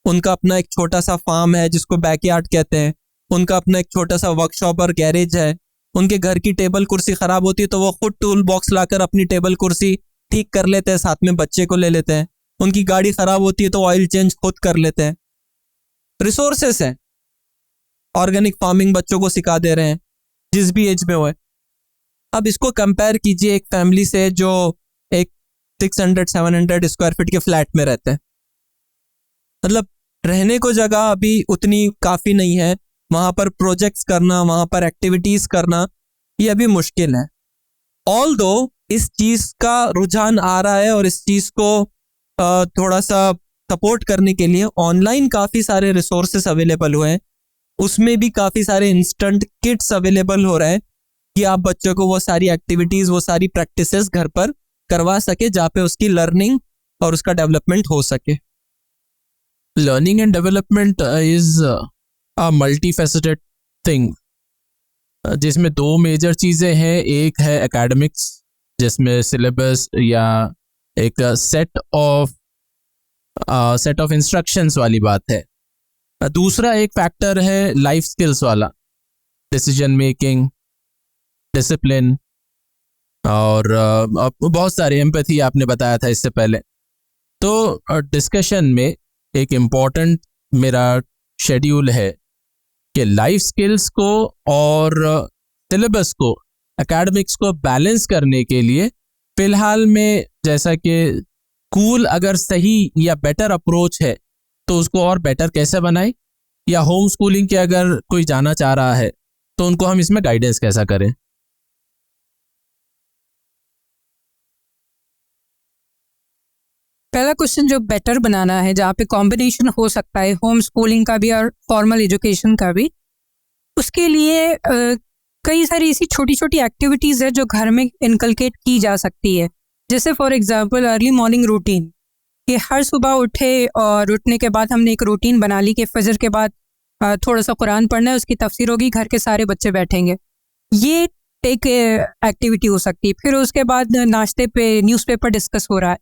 उनका अपना एक छोटा सा फार्म है जिसको बैकयार्ड कहते हैं, उनका अपना एक छोटा सा वर्कशॉप और गैरेज है, उनके घर की टेबल कुर्सी खराब होती है तो वो खुद टूल बॉक्स लाकर अपनी टेबल कुर्सी ठीक कर लेते हैं, साथ में बच्चे को ले लेते हैं, उनकी गाड़ी खराब होती है तो ऑयल चेंज खुद कर लेते हैं। रिसोर्सेस हैं, ऑर्गेनिक फार्मिंग बच्चों को सिखा दे रहे हैं जिस भी एज में हो। अब इसको कंपेयर कीजिए एक फैमिली से जो एक 600-700 स्क्वायर फीट के फ्लैट में रहते हैं। मतलब रहने को जगह अभी उतनी काफ़ी नहीं है, वहाँ पर प्रोजेक्ट्स करना, वहाँ पर एक्टिविटीज़ करना ये अभी मुश्किल है। ऑल्दो इस चीज़ का रुझान आ रहा है और इस चीज़ को थोड़ा सा सपोर्ट करने के लिए ऑनलाइन काफ़ी सारे रिसोर्सेस अवेलेबल हुए हैं, उसमें भी काफ़ी सारे इंस्टेंट किट्स अवेलेबल हो रहे हैं कि आप बच्चों को वो सारी एक्टिविटीज़, वो सारी प्रैक्टिसेस घर पर करवा सके जहाँ पे उसकी लर्निंग और उसका डेवलपमेंट हो सके। Learning and development is a multifaceted thing, जिसमें 2 मेजर चीज़ें हैं। एक है एकेडमिक्स, जिसमें सिलेबस या एक सेट ऑफ इंस्ट्रक्शंस वाली बात है। दूसरा एक फैक्टर है लाइफ स्किल्स वाला, डिसीजन मेकिंग, डिसिप्लिन और बहुत सारे, एम्पैथी आपने बताया था इससे पहले। तो डिस्कशन में एक इम्पॉर्टेंट मेरा शेड्यूल है कि लाइफ स्किल्स को और सिलेबस को, एकेडमिक्स को बैलेंस करने के लिए फ़िलहाल में, जैसा कि स्कूल अगर सही या बेटर अप्रोच है तो उसको और बेटर कैसे बनाए, या होम स्कूलिंग के अगर कोई जाना चाह रहा है तो उनको हम इसमें गाइडेंस कैसा करें। पहला क्वेश्चन जो बेटर बनाना है, जहाँ पे कॉम्बिनेशन हो सकता है होम स्कूलिंग का भी और फॉर्मल एजुकेशन का भी, उसके लिए कई सारी ऐसी छोटी छोटी एक्टिविटीज़ है जो घर में इनकलकेट की जा सकती है। जैसे for example early morning routine, कि हर सुबह उठे और उठने के बाद हमने एक रूटीन बना ली कि फजर के बाद थोड़ा सा कुरान पढ़ना है, उसकी तफसीर होगी, घर के सारे बच्चे बैठेंगे। ये एक एक्टिविटी हो सकती है। फिर उसके बाद नाश्ते पे न्यूज़पेपर डिस्कस हो रहा है।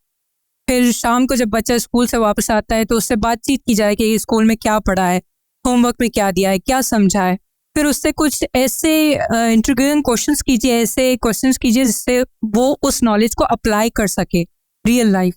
फिर शाम को जब बच्चा स्कूल से वापस आता है तो उससे बातचीत की जाए कि स्कूल में क्या पढ़ा है, होमवर्क में क्या दिया है, क्या समझा है। फिर उससे कुछ ऐसे इंटरव्यूइंग क्वेश्चंस कीजिए, ऐसे क्वेश्चंस कीजिए जिससे वो उस नॉलेज को अप्लाई कर सके रियल लाइफ।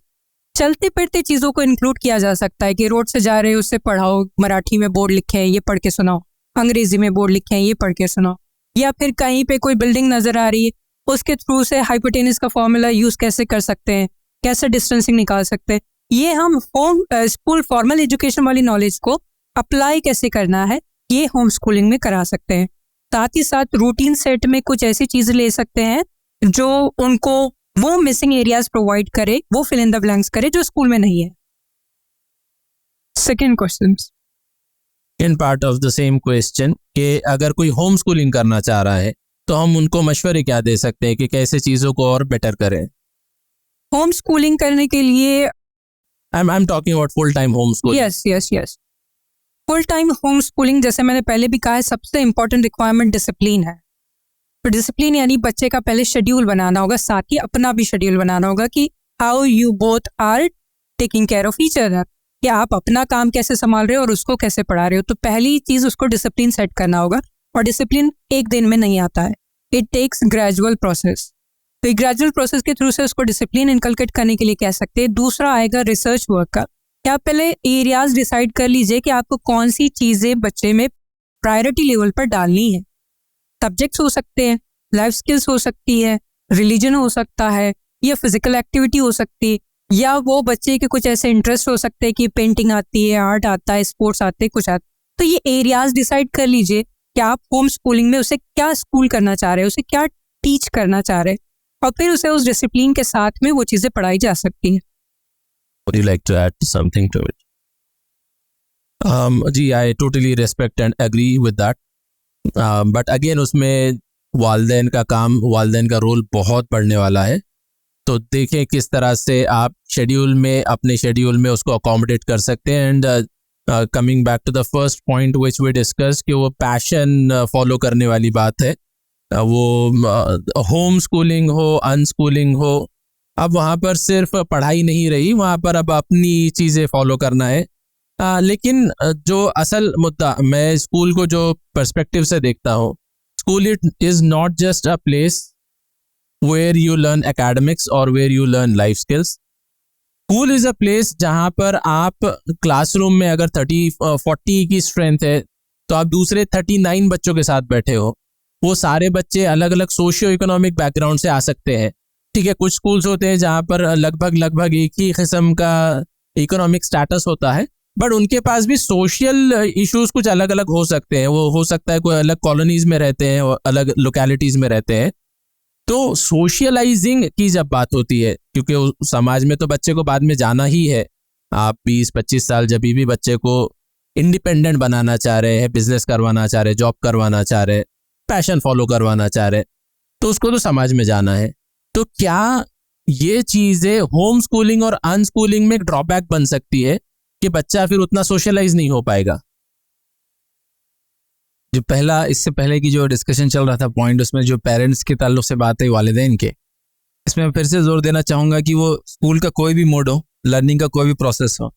चलते फिरते चीज़ों को इंक्लूड किया जा सकता है कि रोड से जा रहे हैं उससे पढ़ाओ, मराठी में बोर्ड लिखे हैं ये पढ़ के सुनाओ, अंग्रेजी में बोर्ड लिखे हैं ये पढ़ के सुनाओ। या फिर कहीं पे कोई बिल्डिंग नज़र आ रही है, उसके थ्रू से हाइपोटेनस का फॉर्मूला यूज़ कैसे कर सकते हैं, कैसे डिस्टेंसिंग निकाल सकते हैं। ये हम होम स्कूल फॉर्मल एजुकेशन वाली नॉलेज को अप्लाई कैसे करना है, ये होम स्कूलिंग में करा सकते हैं। साथ ही साथ रूटीन सेट में कुछ ऐसी चीज़ें ले सकते हैं जो उनको वो मिसिंग एरियाज प्रोवाइड करे, वो फिल इन द ब्लैंक्स करे जो स्कूल में नहीं है। Second question, in part of the same question, कि अगर कोई होम स्कूलिंग करना चाह रहा है तो हम उनको मशवरे क्या दे सकते हैं कि कैसे चीज़ों को और बेटर करें? होम स्कूलिंग करने के लिए I am talking about full time home school. Yes full time home schooling, जैसे मैंने पहले भी कहा है, सबसे इंपॉर्टेंट रिक्वायरमेंट डिसिप्लिन है। तो डिसिप्लिन यानी बच्चे का पहले शेड्यूल बनाना होगा, साथ ही अपना भी शेड्यूल बनाना होगा कि how you both are taking care of each other, कि आप अपना काम कैसे संभाल रहे हो और उसको कैसे पढ़ा रहे हो। तो पहली चीज़ उसको डिसिप्लिन सेट करना होगा, और डिसिप्लिन एक दिन में नहीं आता है, इट टेक्स ग्रेजुअल प्रोसेस। तो एक ग्रेजुअल प्रोसेस के थ्रू से उसको डिसिप्लिन इनकलकेट करने के लिए कह सकते हैं। दूसरा आएगा रिसर्च वर्क का, कि आप पहले एरियाज डिसाइड कर लीजिए कि आपको कौन सी चीज़ें बच्चे में प्रायोरिटी लेवल पर डालनी है। सब्जेक्ट्स हो सकते हैं, लाइफ स्किल्स हो सकती है, रिलीजन हो सकता है, या फिजिकल एक्टिविटी हो सकती है, या वो बच्चे के कुछ ऐसे इंटरेस्ट हो सकते हैं कि पेंटिंग आती है, आर्ट आता है, स्पोर्ट्स आते हैं, कुछ आता है। तो ये एरियाज डिसाइड कर लीजिए कि आप होम स्कूलिंग में उसे क्या स्कूल करना चाह रहे हैं, उसे क्या टीच करना चाह रहे हैं, और फिर उसे उस डिसिप्लिन के साथ में वो चीज़ें पढ़ाई जा सकती हैं। Would you like to add something to it? Ji, I totally respect and agree with that. But again उसमें वालदैन का काम, वालदैन का रोल बहुत बढ़ने वाला है। तो देखें किस तरह से आप शेड्यूल में, अपने शेड्यूल में उसको अकोमोडेट कर सकते हैं। And coming back to the first point which we discuss, कि वो पैशन फॉलो करने वाली बात है। वो होम स्कूलिंग हो, अनस्कूलिंग हो, अब वहाँ पर सिर्फ पढ़ाई नहीं रही, वहाँ पर अब अपनी चीज़ें फॉलो करना है। लेकिन जो असल मुद्दा, मैं स्कूल को जो पर्सपेक्टिव से देखता हूँ, school it is not just a place where you learn academics और where you learn life skills. School is a place जहाँ पर आप क्लासरूम में अगर 30-40 की स्ट्रेंथ है तो आप दूसरे 39 बच्चों के साथ बैठे हो। वो सारे बच्चे अलग अलग सोशियो इकोनॉमिक बैकग्राउंड से आ सकते हैं। ठीक है, कुछ स्कूल्स होते हैं जहाँ पर लगभग एक ही किस्म का इकोनॉमिक स्टेटस होता है, बट उनके पास भी सोशल इश्यूज कुछ अलग अलग हो सकते हैं। वो हो सकता है कोई अलग कॉलोनीज में रहते हैं और अलग लोकेलिटीज़ में रहते हैं। तो सोशलाइजिंग की जब बात होती है, क्योंकि समाज में तो बच्चे को बाद में जाना ही है, आप 20-25 साल जब भी बच्चे को इंडिपेंडेंट बनाना चाह रहे हैं, बिजनेस करवाना चाह रहे हैं, जॉब करवाना चाह रहे हैं, पैशन फॉलो करवाना चाह रहे हैं, तो उसको तो समाज में जाना है। तो क्या ये चीज़ें होम स्कूलिंग और अनस्कूलिंग में एक ड्रॉबैक बन सकती है कि बच्चा फिर उतना सोशलाइज नहीं हो पाएगा? जो पहला, इससे पहले की जो डिस्कशन चल रहा था पॉइंट, उसमें जो पेरेंट्स के ताल्लुक से बात है वालिदैन के, इसमें मैं फिर से जोर देना चाहूँगा कि वो स्कूल का कोई भी मोड हो, लर्निंग का कोई भी प्रोसेस हो,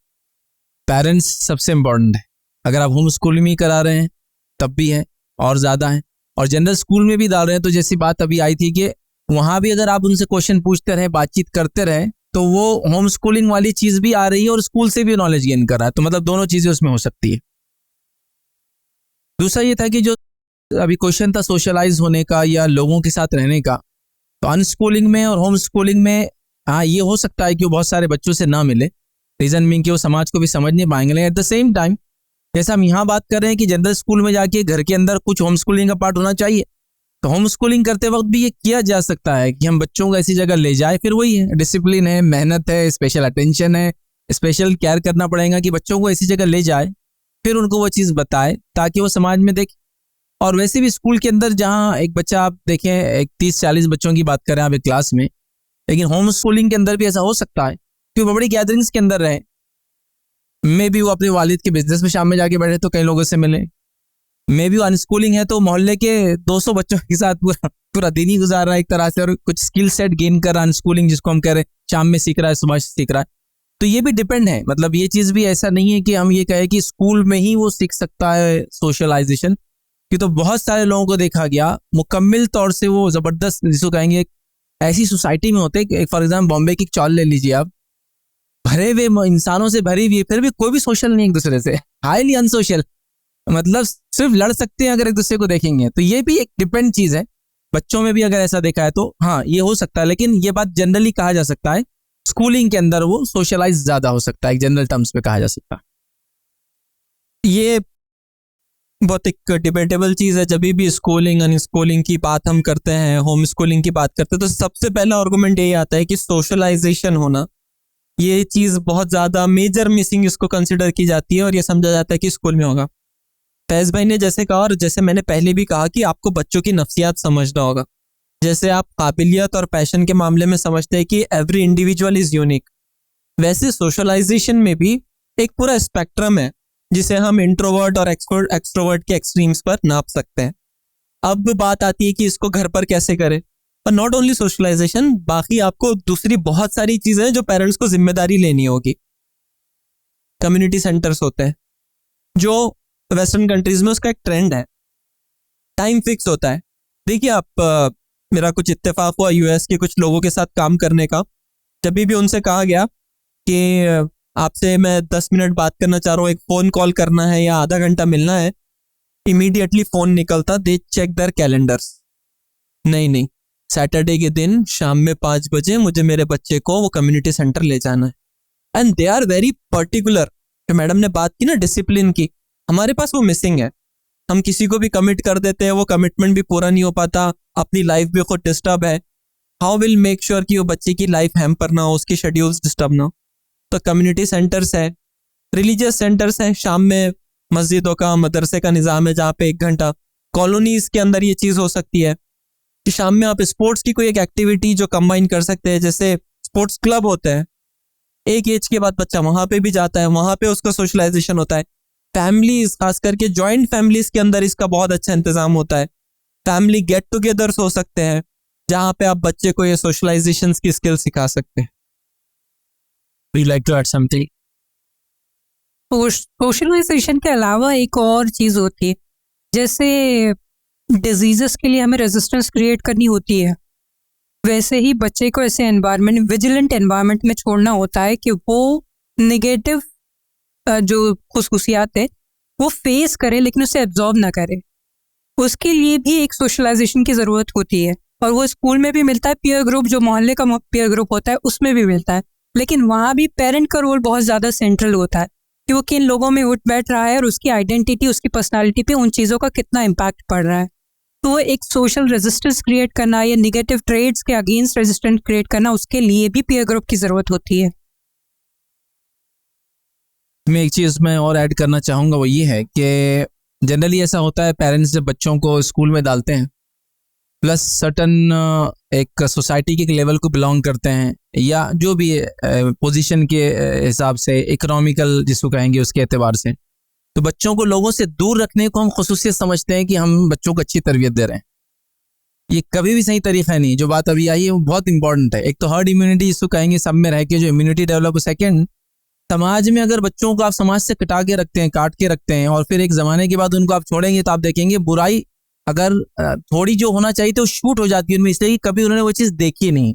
पेरेंट्स सबसे इम्पोर्टेंट है। अगर आप होम स्कूल में ही करा रहे हैं तब भी है और ज़्यादा है, और जनरल स्कूल में भी डाल रहे हैं, तो जैसी बात अभी आई थी कि वहाँ भी अगर आप उनसे क्वेश्चन पूछते रहें, बातचीत करते रहें, तो वो होम स्कूलिंग वाली चीज़ भी आ रही है और स्कूल से भी नॉलेज गेन कर रहा है। तो मतलब दोनों चीज़ें उसमें हो सकती है। दूसरा ये था कि जो अभी क्वेश्चन था सोशलाइज होने का या लोगों के साथ रहने का, तो अनस्कूलिंग में और होम स्कूलिंग में हाँ ये हो सकता है कि वो बहुत सारे बच्चों से ना मिले, रीज़न मीन कि वो समाज को भी समझ नहीं पाएंगे। लेकिन एट द सेम टाइम जैसे हम यहाँ बात कर रहे हैं कि जनरल स्कूल में जाके घर के अंदर कुछ होम स्कूलिंग का पार्ट होना चाहिए, तो होम स्कूलिंग करते वक्त भी ये किया जा सकता है कि हम बच्चों को ऐसी जगह ले जाए, फिर वही है, डिसिप्लिन है, मेहनत है, स्पेशल अटेंशन है, स्पेशल केयर करना पड़ेगा कि बच्चों को ऐसी जगह ले जाए, फिर उनको वो चीज़ बताए ताकि वो समाज में देखें। और वैसे भी स्कूल के अंदर जहाँ एक बच्चा, आप देखें, एक 30-40 बच्चों की बात करें आप एक क्लास में, लेकिन होम स्कूलिंग के अंदर भी ऐसा हो सकता है कि वो बड़ी गैदरिंग्स के अंदर रहे, मे भी वो अपने वालिद के बिजनेस में शाम में जाके बैठे तो कई लोगों से मिले, मे भी अनस्कूलिंग है तो मोहल्ले के 200 बच्चों के साथ पूरा दिन ही गुजार रहा है एक तरह से, और कुछ स्किल सेट गेन कर रहा है, अनस्कूलिंग जिसको हम कह रहे हैं, शाम में सीख रहा है, सुबह सीख रहा है। तो ये भी डिपेंड है, मतलब ये चीज़ भी ऐसा नहीं है कि हम ये कहें कि स्कूल में ही वो सीख सकता है सोशलाइजेशन, कि तो बहुत सारे लोगों को देखा गया मुकम्मल तौर से वो ज़बरदस्त, जिसको कहेंगे ऐसी सोसाइटी में होते हैं, फॉर एग्जाम्पल बॉम्बे की चौल ले लीजिए आप, भरे हुए इंसानों से भरी हुई है, फिर भी कोई भी सोशल नहीं एक दूसरे से, हाईली अनसोशल, मतलब सिर्फ लड़ सकते हैं अगर एक दूसरे को देखेंगे। तो ये भी एक डिपेंड चीज़ है, बच्चों में भी अगर ऐसा देखा है तो हाँ ये हो सकता है, लेकिन ये बात जनरली कहा जा सकता है स्कूलिंग के अंदर वो सोशलाइज ज़्यादा हो सकता है, जनरल टर्म्स पे कहा जा सकता है। ये बहुत एक डिबेटेबल चीज़ है। जब भी स्कूलिंग अनस्कूलिंग की बात हम करते हैं, होम स्कूलिंग की बात करते हैं, तो सबसे पहला आर्गुमेंट यही आता है कि सोशलाइजेशन होना, ये चीज़ बहुत ज़्यादा मेजर मिसिंग इसको कंसिडर की जाती है और ये समझा जाता है कि स्कूल में होगा। फैज़ भाई ने जैसे कहा और जैसे मैंने पहले भी कहा कि आपको बच्चों की नफ्सियात समझना होगा। जैसे आप काबिलियत और पैशन के मामले में समझते हैं कि एवरी इंडिविजुअल इज़ यूनिक, वैसे सोशलाइजेशन में भी एक पूरा स्पेक्ट्रम है जिसे हम इंट्रोवर्ट और एक्सट्रोवर्ट के एक्सट्रीम्स पर नाप सकते हैं। अब बात आती है कि इसको घर पर कैसे करें, और नॉट ओनली सोशलाइजेशन, बाकी आपको दूसरी बहुत सारी चीज़ें हैं जो पेरेंट्स को जिम्मेदारी लेनी होगी। कम्युनिटी सेंटर्स होते हैं जो वेस्टर्न कंट्रीज में उसका एक ट्रेंड है, टाइम फिक्स होता है। देखिए आप, मेरा कुछ इत्तेफाक हुआ यूएस के कुछ लोगों के साथ काम करने का। जब भी उनसे कहा गया कि आपसे मैं 10 मिनट बात करना चाह रहा हूँ, एक फ़ोन कॉल करना है या आधा घंटा मिलना है, इमीडिएटली फ़ोन निकलता, दे चेक देयर कैलेंडर्स, नहीं सैटरडे के दिन शाम में 5 बजे मुझे मेरे बच्चे को वो कम्युनिटी सेंटर ले जाना है। And they are very particular. जो मैडम ने बात की ना डिसिप्लिन की, हमारे पास वो मिसिंग है। हम किसी को भी कमिट कर देते हैं, वो कमिटमेंट भी पूरा नहीं हो पाता, अपनी लाइफ भी खुद डिस्टर्ब है। हाउ विल मेक श्योर कि वो बच्चे की लाइफ हैम्पर ना हो, उसकी शेड्यूल्स डिस्टर्ब ना हो। तो कम्युनिटी सेंटर्स है, रिलीजियस सेंटर्स हैं, शाम में मस्जिदों का, मदरसे का निज़ाम है जहाँ पे 1 घंटा। कॉलोनीज़ के अंदर ये चीज़ हो सकती है कि शाम में आप स्पोर्ट्स की कोई एक एक्टिविटी जो कंबाइन कर सकते हैं, जैसे स्पोर्ट्स क्लब होते हैं, एक एज के बाद बच्चा वहाँ पे भी जाता है, वहाँ पे उसका सोशलाइजेशन होता है। फैमिलीज, खास करके जॉइंट फैमिलीज के अंदर इसका बहुत अच्छा इंतजाम होता है। फैमिली गेट टुगेदर्स हो सकते हैं जहाँ पे आप बच्चे को ये सोशलाइजेशन की स्किल सिखा सकते हैं। Would you like to add something? Socialization के अलावा एक और चीज़ होती है, जैसे डिजीजेस के लिए हमें रेजिस्टेंस क्रिएट करनी होती है, वैसे ही बच्चे को ऐसे एनवायरनमेंट, विजिलेंट एनवायरनमेंट में छोड़ना होता है कि वो नेगेटिव जो खुशूसियात है वो फेस करे लेकिन उसे एब्जॉर्ब ना करे। उसके लिए भी एक सोशलाइजेशन की ज़रूरत होती है, और वो स्कूल में भी मिलता है, पीयर ग्रुप जो मोहल्ले का पीयर ग्रुप होता है उसमें भी मिलता है, लेकिन वहाँ भी पेरेंट का रोल बहुत ज़्यादा सेंट्रल होता है कि वो किन लोगों में उठ बैठ रहा है और उसकी आइडेंटिटी, उसकी पर्सनालिटी पे उन चीज़ों का कितना इम्पैक्ट पड़ रहा है। तो वो एक सोशल रेजिस्टेंस क्रिएट करना या निगेटिव ट्रेड्स के अगेंस्ट रेजिस्टेंस क्रिएट करना, उसके लिए भी पीयर ग्रुप की ज़रूरत होती है। मैं एक चीज़ मैं और ऐड करना चाहूँगा, वो ये है कि जनरली ऐसा होता है, पेरेंट्स जब बच्चों को स्कूल में डालते हैं, प्लस सर्टन एक सोसाइटी के एक लेवल को बिलोंग करते हैं या जो भी पोजीशन के हिसाब से, इकोनॉमिकल जिसको कहेंगे उसके एतबार से, तो बच्चों को लोगों से दूर रखने को हम खुसूसियत समझते हैं कि हम बच्चों को अच्छी तरबियत दे रहे हैं। ये कभी भी सही तरीका नहीं। जो बात अभी आई है वो बहुत इंपॉर्टेंट है। एक तो हर्ड इम्यूनिटी जिसको कहेंगे, सब में रह के जो इम्यूनिटी डेवलप हो। सेकेंड, समाज में अगर बच्चों को आप समाज से कटा के रखते हैं, काट के रखते हैं, और फिर एक ज़माने के बाद उनको आप छोड़ेंगे, तो आप देखेंगे बुराई अगर थोड़ी जो होना चाहिए तो शूट हो जाती है उनमें, इसलिए कभी उन्होंने वो चीज़ देखी नहीं।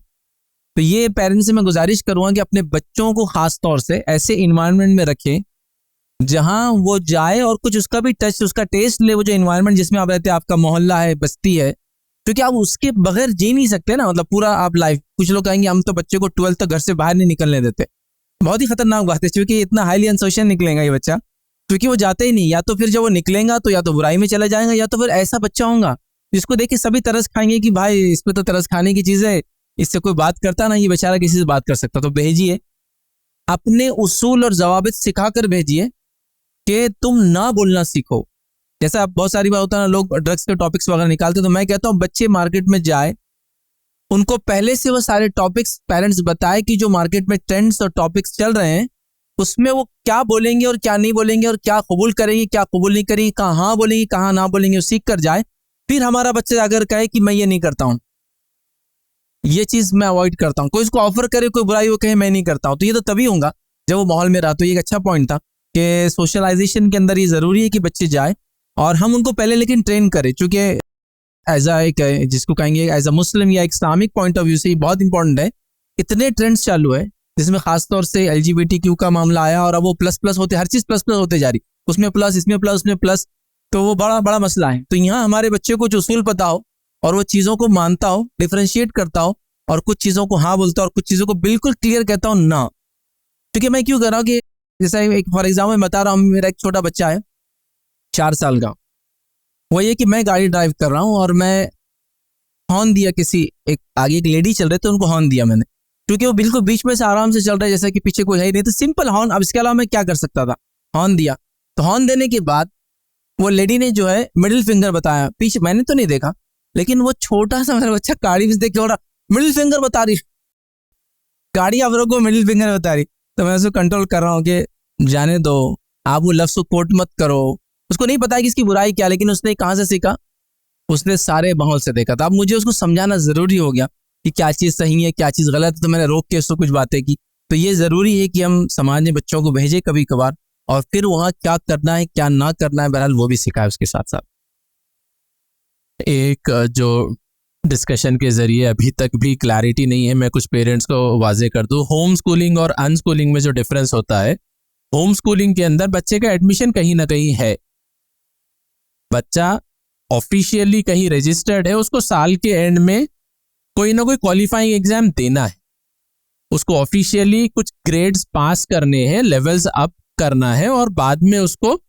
तो ये पेरेंट्स से मैं गुजारिश करूँगा कि अपने बच्चों को ख़ास तौर से ऐसे इन्वायरमेंट में रखें जहाँ वो जाए और कुछ उसका भी टच, उसका टेस्ट ले, वो जो इन्वायरमेंट जिसमें आप रहते हैं, आपका मोहल्ला है, बस्ती है, क्योंकि आप उसके बगैर जी नहीं सकते ना, मतलब पूरा आप लाइफ। कुछ लोग कहेंगे हम तो बच्चे को 12th तक घर से बाहर नहीं निकलने देते। बहुत ही खतरनाक बात है, क्योंकि इतना हाईली अनसोशल निकलेगा ये बच्चा, क्योंकि वो जाते ही नहीं। या तो फिर जब वो निकलेगा तो या तो बुराई में चला जाएगा, या तो फिर ऐसा बच्चा होगा जिसको देख के सभी तरस खाएंगे कि भाई इसमें तो तरस खाने की चीज़ है, इससे कोई बात करता ना, ये बेचारा किसी से बात कर सकता। तो भेजिए, अपने उसूल और जवाबित सिखाकर भेजिए कि तुम ना बोलना सीखो। जैसा बहुत सारी बार होता है ना, लोग ड्रग्स के टॉपिक्स वगैरह निकालते, तो मैं कहता हूँ बच्चे मार्केट में जाए, उनको पहले से वो सारे टॉपिक्स पेरेंट्स बताए कि जो मार्केट में ट्रेंड्स और टॉपिक्स चल रहे हैं उसमें वो क्या बोलेंगे और क्या नहीं बोलेंगे, और क्या कबूल करेंगे क्या कबूल नहीं करेंगे, कहाँ हाँ बोलेंगे कहाँ ना बोलेंगे, वो सीख कर जाए। फिर हमारा बच्चा अगर कहे कि मैं ये नहीं करता हूँ, ये चीज़ मैं अवॉइड करता हूँ, कोई इसको ऑफर करे कोई बुराई, वो कहे मैं नहीं करता हूँ, तो ये तो तभी होगा जब वो माहौल में रहा। तो ये एक अच्छा पॉइंट था कि सोशलाइजेशन के अंदर ये ज़रूरी है कि बच्चे जाए और हम उनको पहले लेकिन ट्रेन करें, चूँकि एज अ एक जिसको कहेंगे एज अ मुस्लिम या इस्लामिक पॉइंट ऑफ व्यू से ये बहुत इंपॉर्टेंट है। इतने ट्रेंड्स चालू है जिसमें खासतौर से LGBTQ का मामला आया, और अब वो प्लस प्लस होते, हर चीज़ प्लस प्लस होते जा रही, उसमें प्लस इसमें प्लस उसमें प्लस, तो वो बड़ा बड़ा मसला है। तो यहाँ हमारे बच्चे को जो उसूल पता हो और वो चीज़ों को मानता हो, डिफ्रेंशिएट करता हो, और कुछ चीज़ों को हाँ बोलता हो और कुछ चीज़ों को बिल्कुल क्लियर कहता हूँ ना। क्योंकि मैं क्यों कर रहा हूँ कि जैसा एक फॉर एग्जाम्पल मैं बता रहा हूँ, मेरा एक छोटा बच्चा है 4 साल का, वो ये कि मैं गाड़ी ड्राइव कर रहा हूँ और मैं हॉर्न दिया, किसी एक आगे एक लेडी चल रहे थे उनको हॉर्न दिया मैंने, क्योंकि वो बिल्कुल बीच में से आराम से चल रहा है जैसा कि पीछे कोई है ही नहीं, तो सिंपल हॉर्न। अब इसके अलावा मैं क्या कर सकता था, हॉर्न दिया। तो हॉर्न देने के बाद वो लेडी ने जो है मिडिल फिंगर बताया, पीछे मैंने तो नहीं देखा, लेकिन वो छोटा सा मेरा बच्चा गाड़ी में देख के बोला मिडिल फिंगर बता रही, गाड़ी आप लोगों को मिडिल फिंगर बता रही। तो मैं उसको कंट्रोल कर रहा हूँ कि जाने दो, आप वो लफ्ज़ को कोट मत करो। उसको नहीं पता है कि इसकी बुराई क्या, लेकिन उसने कहाँ से सीखा, उसने सारे माहौल से देखा था। अब मुझे उसको समझाना ज़रूरी हो गया कि क्या चीज़ सही है क्या चीज़ गलत है, तो मैंने रोक के उसको कुछ बातें की। तो ये ज़रूरी है कि हम समाज में बच्चों को भेजें कभी कभार, और फिर वहाँ क्या करना है क्या ना करना है, बहरहाल वो भी सिखाए उसके साथ साथ। एक जो डिस्कशन के ज़रिए अभी तक भी क्लैरिटी नहीं है, मैं कुछ पेरेंट्स को वाजे कर दूं। होम स्कूलिंग और अनस्कूलिंग में जो डिफरेंस होता है, होम स्कूलिंग के अंदर बच्चे का एडमिशन कहीं ना कहीं है, बच्चा ऑफिशियली कहीं रजिस्टर्ड है, उसको साल के एंड में कोई ना कोई क्वालिफाइंग एग्जाम देना है, उसको ऑफिशियली कुछ ग्रेड्स पास करने हैं, लेवल्स अप करना है, और बाद में उसको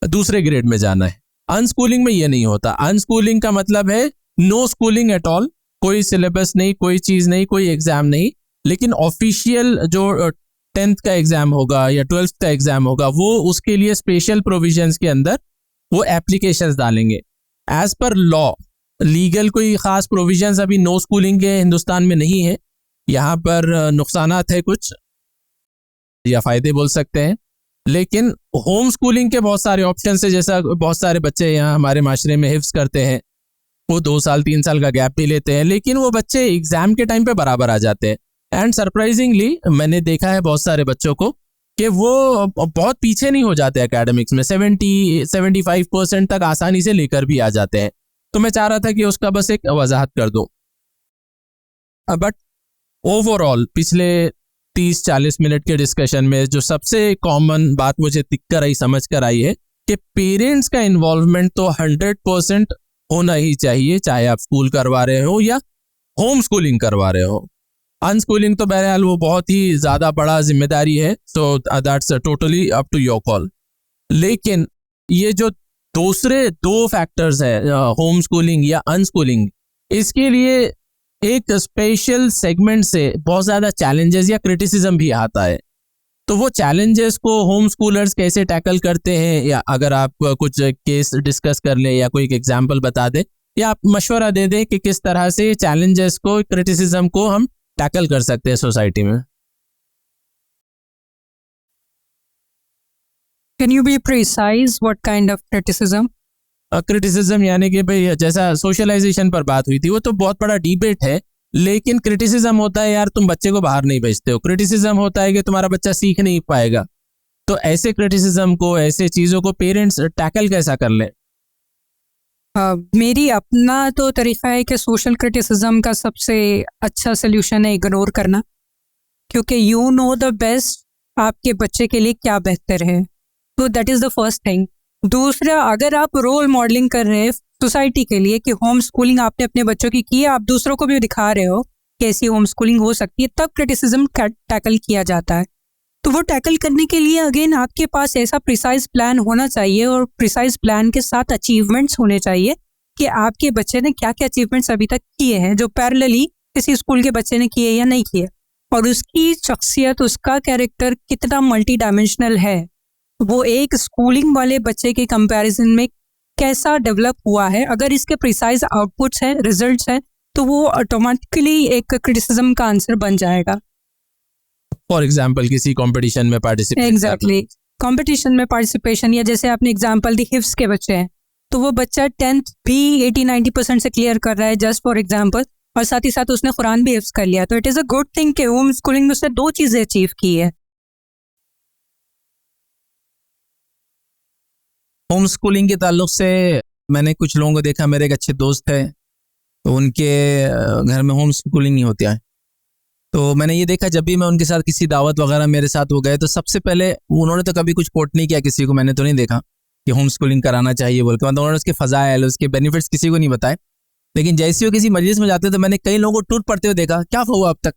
दूसरे ग्रेड में जाना है। अनस्कूलिंग में ये नहीं होता। अनस्कूलिंग का मतलब है नो स्कूलिंग एट ऑल, कोई सिलेबस नहीं, कोई चीज़ नहीं, कोई एग्जाम नहीं, लेकिन ऑफिशियल जो 10th का एग्जाम होगा या 12th का एग्जाम होगा, वो उसके लिए स्पेशल प्रोविजंस के अंदर वो एप्लीकेशंस डालेंगे एज पर लॉ। लीगल कोई खास प्रोविजंस अभी नो स्कूलिंग के हिंदुस्तान में नहीं है। यहाँ पर नुकसानात है कुछ या फ़ायदे बोल सकते हैं, लेकिन होम स्कूलिंग के बहुत सारे ऑप्शन है। जैसा बहुत सारे बच्चे यहाँ हमारे माशरे में हिफ्स करते हैं, वो 2 साल 3 साल का गैप भी लेते हैं, लेकिन वो बच्चे एग्जाम के टाइम पे बराबर आ जाते हैं। एंड सरप्राइजिंगली मैंने देखा है बहुत सारे बच्चों को कि वो बहुत पीछे नहीं हो जाते एकेडमिक्स में, 70-75% तक आसानी से लेकर भी आ जाते हैं। तो मैं चाह रहा था कि उसका बस एक वजाहत कर दूं। बट ओवरऑल पिछले 30-40 मिनट के डिस्कशन में जो सबसे कॉमन बात मुझे दिख कर आई, समझ कर आई है कि पेरेंट्स का इन्वॉल्वमेंट तो 100% होना ही चाहिए, चाहे आप स्कूल करवा रहे हो या होम स्कूलिंग करवा रहे हो। अनस्कूलिंग तो बहरहाल वो बहुत ही ज़्यादा बड़ा जिम्मेदारी है, so that's totally up to your call. लेकिन ये जो दूसरे 2 फैक्टर्स है, होम स्कूलिंग या अनस्कूलिंग, इसके लिए एक स्पेशल सेगमेंट से बहुत ज़्यादा चैलेंजेस या क्रिटिसिज्म भी आता है। तो वो चैलेंजेस को होम स्कूलर्स कैसे टैकल करते हैं, या अगर आप कुछ केस डिस्कस कर लें या कोई एक एग्जाम्पल बता दें, या आप मशवरा दे दें कि किस तरह से चैलेंजेस को, क्रिटिसिज्म को हम टैकल कर सकते हैं सोसाइटी में। Can you be precise what kind of criticism? Criticism यानी कि भाई जैसा सोशलाइजेशन पर बात हुई थी, वो तो बहुत बड़ा डिबेट है, लेकिन क्रिटिसिज्म होता है यार तुम बच्चे को बाहर नहीं भेजते हो, क्रिटिसिज्म होता है कि तुम्हारा बच्चा सीख नहीं पाएगा। तो ऐसे क्रिटिसिज्म को, ऐसे चीज़ों को पेरेंट्स टैकल कैसा कर लें? मेरी अपना तो तरीका है कि सोशल क्रिटिसिज्म का सबसे अच्छा सोल्यूशन है इग्नोर करना, क्योंकि यू नो द बेस्ट आपके बच्चे के लिए क्या बेहतर है। तो that is the first thing. दूसरा, अगर आप रोल मॉडलिंग कर रहे हैं सोसाइटी के लिए कि होम स्कूलिंग आपने अपने बच्चों की है, आप दूसरों को भी दिखा रहे हो कि ऐसी होम स्कूलिंग हो सकती है, तब क्रिटिसिज्म टैकल किया जाता है। तो वो टैकल करने के लिए अगेन आपके पास ऐसा प्रिसाइज प्लान होना चाहिए, और प्रिसाइज प्लान के साथ अचीवमेंट्स होने चाहिए कि आपके बच्चे ने क्या क्या अचीवमेंट्स अभी तक किए हैं जो पैरेलली किसी स्कूल के बच्चे ने किए या नहीं किए, और उसकी शख्सियत, उसका कैरेक्टर कितना मल्टी डायमेंशनल है, वो एक स्कूलिंग वाले बच्चे के कंपैरिजन में कैसा डेवलप हुआ है। अगर इसके प्रिसाइज आउटपुट्स हैं, रिजल्ट्स हैं, तो वो ऑटोमेटिकली एक क्रिटिसिज्म का आंसर बन जाएगा। फॉर एग्जाम्पल किसी कंपटीशन में पार्टिसिपेट एग्जैक्टली, कंपटीशन में पार्टिसिपेशन, या जैसे आपने एग्जांपल दी हिफ्स के बच्चे हैं, तो वो बच्चा 10th भी 80-90% से क्लियर कर रहा है जस्ट फॉर एग्जांपल, और साथ ही साथ उसने कुरान भी हिफ्स कर लिया, तो it is a good thing कि होम स्कूलिंग में उसने 2 चीज़ें अचीव की है। होम स्कूलिंग के ताल्लुक से मैंने कुछ लोगों को देखा, मेरे एक अच्छे दोस्त है, तो उनके घर में होम स्कूलिंग नहीं होती है। तो मैंने ये देखा, जब भी मैं उनके साथ किसी दावत वगैरह मेरे साथ हो गए, तो सबसे पहले उन्होंने तो कभी कुछ कोट नहीं किया किसी को, मैंने तो नहीं देखा कि होम स्कूलिंग कराना चाहिए बोल के, मतलब उन्होंने उसके फ़ज़ाइल, उसके बेनिफिट्स किसी को नहीं बताए। लेकिन जैसे वो किसी मजलिस में जाते तो मैंने कई लोगों को टूट पड़ते हुए देखा, क्या हुआ अब तक,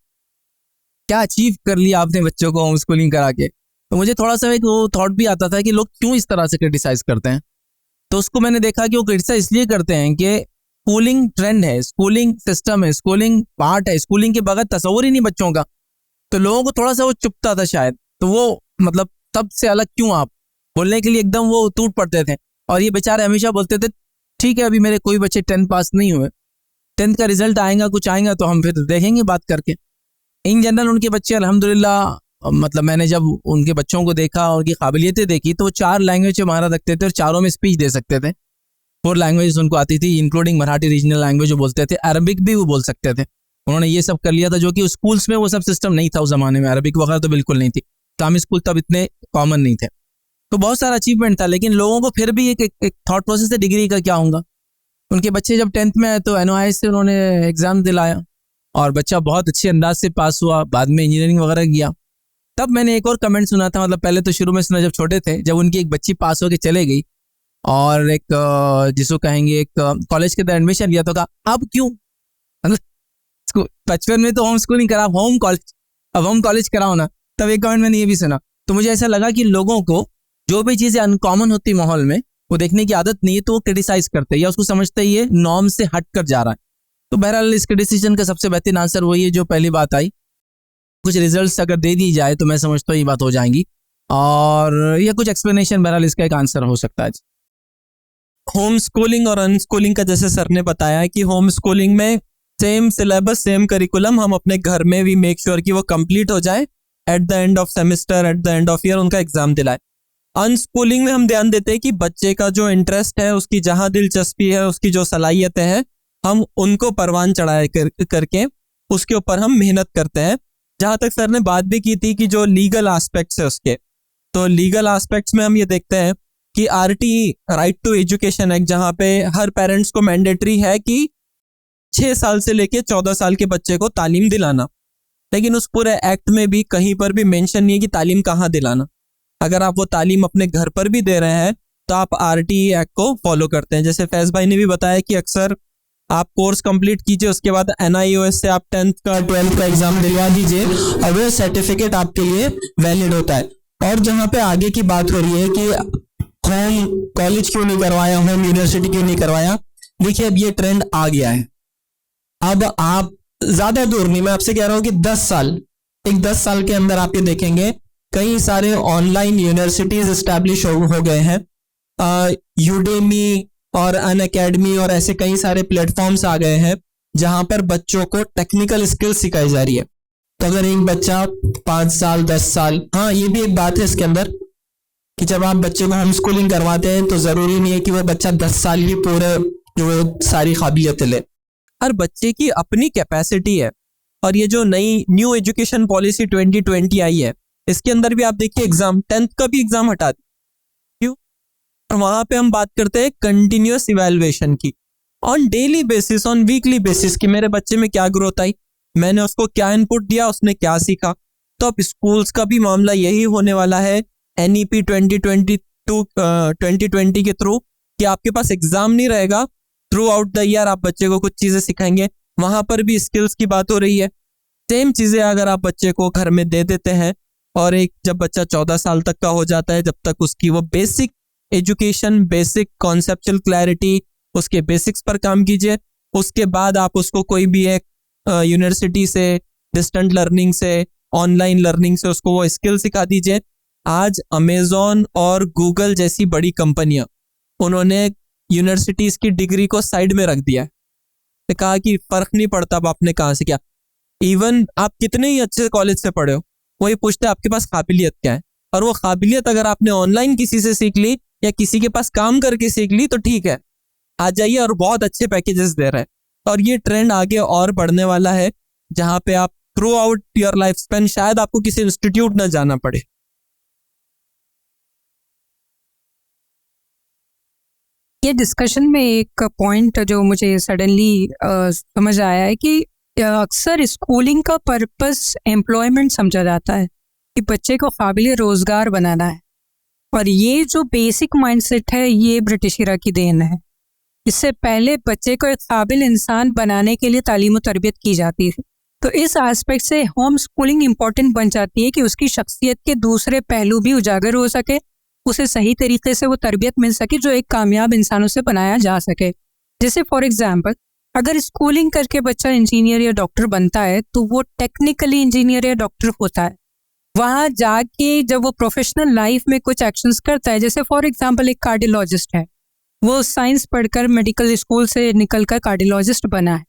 क्या अचीव कर लिया आपने बच्चों को होम स्कूलिंग करा के। तो मुझे थोड़ा सा एक वो थॉट भी आता था कि लोग क्यों इस तरह से क्रिटिसाइज़ करते हैं। तो उसको मैंने देखा कि वो क्रिटिसाइज इसलिए करते हैं कि स्कूलिंग ट्रेंड है, स्कूलिंग सिस्टम है, स्कूलिंग पार्ट है, स्कूलिंग के बगैर तस्वुर ही नहीं बच्चों का। तो लोगों को थोड़ा सा वो चुपता था शायद, तो वो मतलब सबसे अलग क्यों आप बोलने के लिए एकदम वो टूट पड़ते थे। और ये बेचारे हमेशा बोलते थे ठीक है अभी मेरे कोई बच्चे 10th पास नहीं हुए, 10th का रिजल्ट आएगा, कुछ आएगा तो हम फिर देखेंगे बात करके। इन जनरल उनके बच्चे अल्हम्दुलिल्लाह, मतलब मैंने जब उनके बच्चों को देखा, उनकी काबिलियतें देखी, तो वो 4 लैंग्वेज महारत रखते थे और चारों में स्पीच दे सकते थे। 4 लैंग्वेज उनको आती थी, इंक्लूडिंग मराठी रीजनल लैंग्वेज वो बोलते थे, अरबिक भी वो बोल सकते थे। उन्होंने ये सब कर लिया था, जो कि स्कूल्स में वो सब सिस्टम नहीं था उस ज़माने में, अरबिक वगैरह तो बिल्कुल नहीं थी, इस्लामी स्कूल तब इतने कॉमन नहीं थे। तो बहुत सारा अचीवमेंट था, लेकिन लोगों को फिर भी एक थॉट प्रोसेस है डिग्री का क्या होगा। उनके बच्चे जब 10th में आए तो NOI से उन्होंने एग्ज़ाम दिलाया और बच्चा बहुत अच्छे अंदाज से पास हुआ, बाद में इंजीनियरिंग वगैरह किया। तब मैंने एक और कमेंट सुना था, मतलब पहले तो शुरू में सुना जब छोटे थे, जब उनकी एक बच्ची पास होकर चले गई और एक जिसको कहेंगे एक कॉलेज के अंदर एडमिशन लिया, तो कहा अब क्यों, मतलब बचपन में तो होम स्कूलिंग करा, होम कॉलेज, अब होम कॉलेज कराओ ना। तब एक कमेंट मैंने ये भी सुना, तो मुझे ऐसा लगा कि लोगों को जो भी चीज़ें अनकॉमन होती माहौल में वो देखने की आदत नहीं है, तो वो क्रिटिसाइज करते हैं या उसको समझते ही ये नॉर्म से हट कर जा रहा है। तो बहरहाल इस क्रिटिसिजन का सबसे बेहतरीन आंसर वही है जो पहली बात आई, कुछ रिजल्ट्स अगर दे दी जाए तो मैं समझता हूँ ये बात हो जाएंगी, और या कुछ एक्सप्लेनेशन बहरहाल इसका एक आंसर हो सकता है। होम स्कूलिंग और अनस्कूलिंग का जैसे सर ने बताया कि होम स्कूलिंग में सेम सिलेबस, सेम करिकुलम, हम अपने घर में भी मेक श्योर कि वो कंप्लीट हो जाए, at the end of semester, at the end of year उनका एग्जाम दिलाए। अनस्कूलिंग में हम ध्यान देते हैं कि बच्चे का जो इंटरेस्ट है, उसकी जहाँ दिलचस्पी है, उसकी जो सलाहियतें हैं, हम उनको परवान चढ़ाए करके उसके ऊपर हम मेहनत करते हैं। जहाँ तक सर ने बात भी की थी कि जो लीगल एस्पेक्ट्स है उसके, तो लीगल एस्पेक्ट्स में हम ये देखते हैं कि RTE, right to education act, जहाँ पे हर पेरेंट्स को मैंडेटरी है कि 6 साल से लेके 14 साल के बच्चे को तालीम दिलाना, लेकिन उस पूरे एक्ट में भी कहीं पर भी मेंशन नहीं है कि तालीम कहाँ दिलाना। अगर आप वो तालीम अपने घर पर भी दे रहे हैं तो आप RTE एक्ट को फॉलो करते हैं। जैसे फैज़ भाई ने भी बताया कि अक्सर आप कोर्स कंप्लीट कीजिए, उसके बाद NIOS से आप 10th का 12th का एग्जाम दिलवा दीजिए और वो सर्टिफिकेट आपके लिए वैलिड होता है। और जहाँ पे आगे की बात हो रही है कि होम कॉलेज क्यों नहीं करवाया, होम यूनिवर्सिटी क्यों नहीं करवाया, देखिए अब ये ट्रेंड आ गया है। अब आप ज्यादा दूर नहीं, मैं आपसे कह रहा हूँ कि 10 साल के अंदर आप ये देखेंगे कई सारे ऑनलाइन यूनिवर्सिटीज एस्टैब्लिश हो गए हैं। यूडेमी और अनअकैडमी और ऐसे कई सारे प्लेटफॉर्म्स आ गए हैं जहां पर बच्चों को टेक्निकल स्किल्स सिखाई जा रही है। तो अगर एक बच्चा 5 साल 10 साल, हाँ ये भी एक बात है इसके अंदर कि जब आप बच्चे को होम स्कूलिंग करवाते हैं तो जरूरी नहीं है कि वह बच्चा 10 साल ही पूरे जो सारी काबिलियत ले। हर बच्चे की अपनी कैपेसिटी है, और ये जो नई न्यू एजुकेशन पॉलिसी 2020 आई है, इसके अंदर भी आप देखिए एग्जाम 10th का भी एग्जाम हटा दी, क्यों? और वहां पे हम बात करते हैं कंटिन्यूअस इवैल्यूएशन की, on daily basis, on weekly basis, कि मेरे बच्चे में क्या ग्रोथ आई, मैंने उसको क्या इनपुट दिया, उसने क्या सीखा। तो अब स्कूल्स का भी मामला यही होने वाला है NEP 2020 के थ्रू, कि आपके पास एग्जाम नहीं रहेगा, थ्रू आउट द ईयर आप बच्चे को कुछ चीजें सिखाएंगे। वहां पर भी स्किल्स की बात हो रही है। सेम चीजें अगर आप बच्चे को घर में दे देते हैं, और एक जब बच्चा 14 साल तक का हो जाता है, जब तक उसकी वो basic education, basic conceptual clarity, उसके बेसिक्स पर काम कीजिए, उसके बाद आप उसको कोई भी एक यूनिवर्सिटी से, डिस्टेंट लर्निंग से, ऑनलाइन लर्निंग से उसको वो स्किल सिखा दीजिए। आज अमेजोन और गूगल जैसी बड़ी कंपनियां, उन्होंने यूनिवर्सिटीज़ की डिग्री को साइड में रख दिया है, कहा कि फ़र्क नहीं पड़ता अब आपने कहाँ से किया। इवन आप कितने ही अच्छे कॉलेज से पढ़े हो, वो ये पूछते हैं आपके पास काबिलियत क्या है, और वो काबिलियत अगर आपने ऑनलाइन किसी से सीख ली या किसी के पास काम करके सीख ली तो ठीक है, आ जाइए, और बहुत अच्छे पैकेजेस दे रहे हैं। और ये ट्रेंड आगे और बढ़ने वाला है, जहाँ पे आप through out your life span शायद आपको किसी इंस्टीट्यूट ना जाना पड़े। ये डिस्कशन में एक पॉइंट जो मुझे सडनली समझ आया है कि अक्सर स्कूलिंग का पर्पस एम्प्लॉयमेंट समझा जाता है कि बच्चे को काबिल रोज़गार बनाना है, और ये जो बेसिक माइंडसेट है ये ब्रिटिश इरा की देन है। इससे पहले बच्चे को एक काबिल इंसान बनाने के लिए तालीम और तरबियत की जाती है। तो इस एस्पेक्ट से होम स्कूलिंग इम्पॉर्टेंट बन जाती है कि उसकी शख्सियत के दूसरे पहलू भी उजागर हो सके, उसे सही तरीके से वो तरबियत मिल सके जो एक कामयाब इंसानों से बनाया जा सके। जैसे फॉर एग्जांपल, अगर स्कूलिंग करके बच्चा इंजीनियर या डॉक्टर बनता है तो वो टेक्निकली इंजीनियर या डॉक्टर होता है। वहाँ जाके जब वो प्रोफेशनल लाइफ में कुछ एक्शंस करता है, जैसे फॉर एग्जांपल एक कार्डियोलॉजिस्ट है, वो साइंस पढ़कर मेडिकल स्कूल से निकलकर कार्डियोलॉजिस्ट बना है।